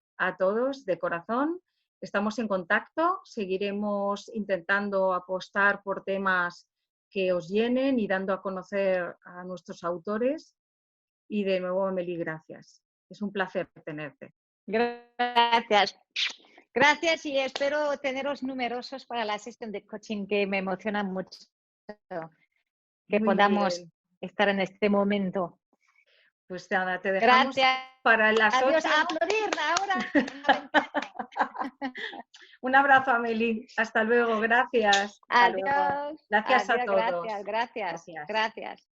de corazón. Estamos en contacto, seguiremos intentando apostar por temas que os llenen y dando a conocer a nuestros autores. Y de nuevo, Amélie, gracias. Es un placer tenerte. Gracias. Gracias y espero teneros numerosos para la sesión de coaching, que me emociona mucho que Muy podamos bien. estar en este momento. Pues nada, te dejamos para las 8. Adiós, a aplaudir ahora. Un abrazo, Amélie. Hasta luego. Gracias. Hasta luego. Adiós. Gracias a Adiós, todos. Gracias.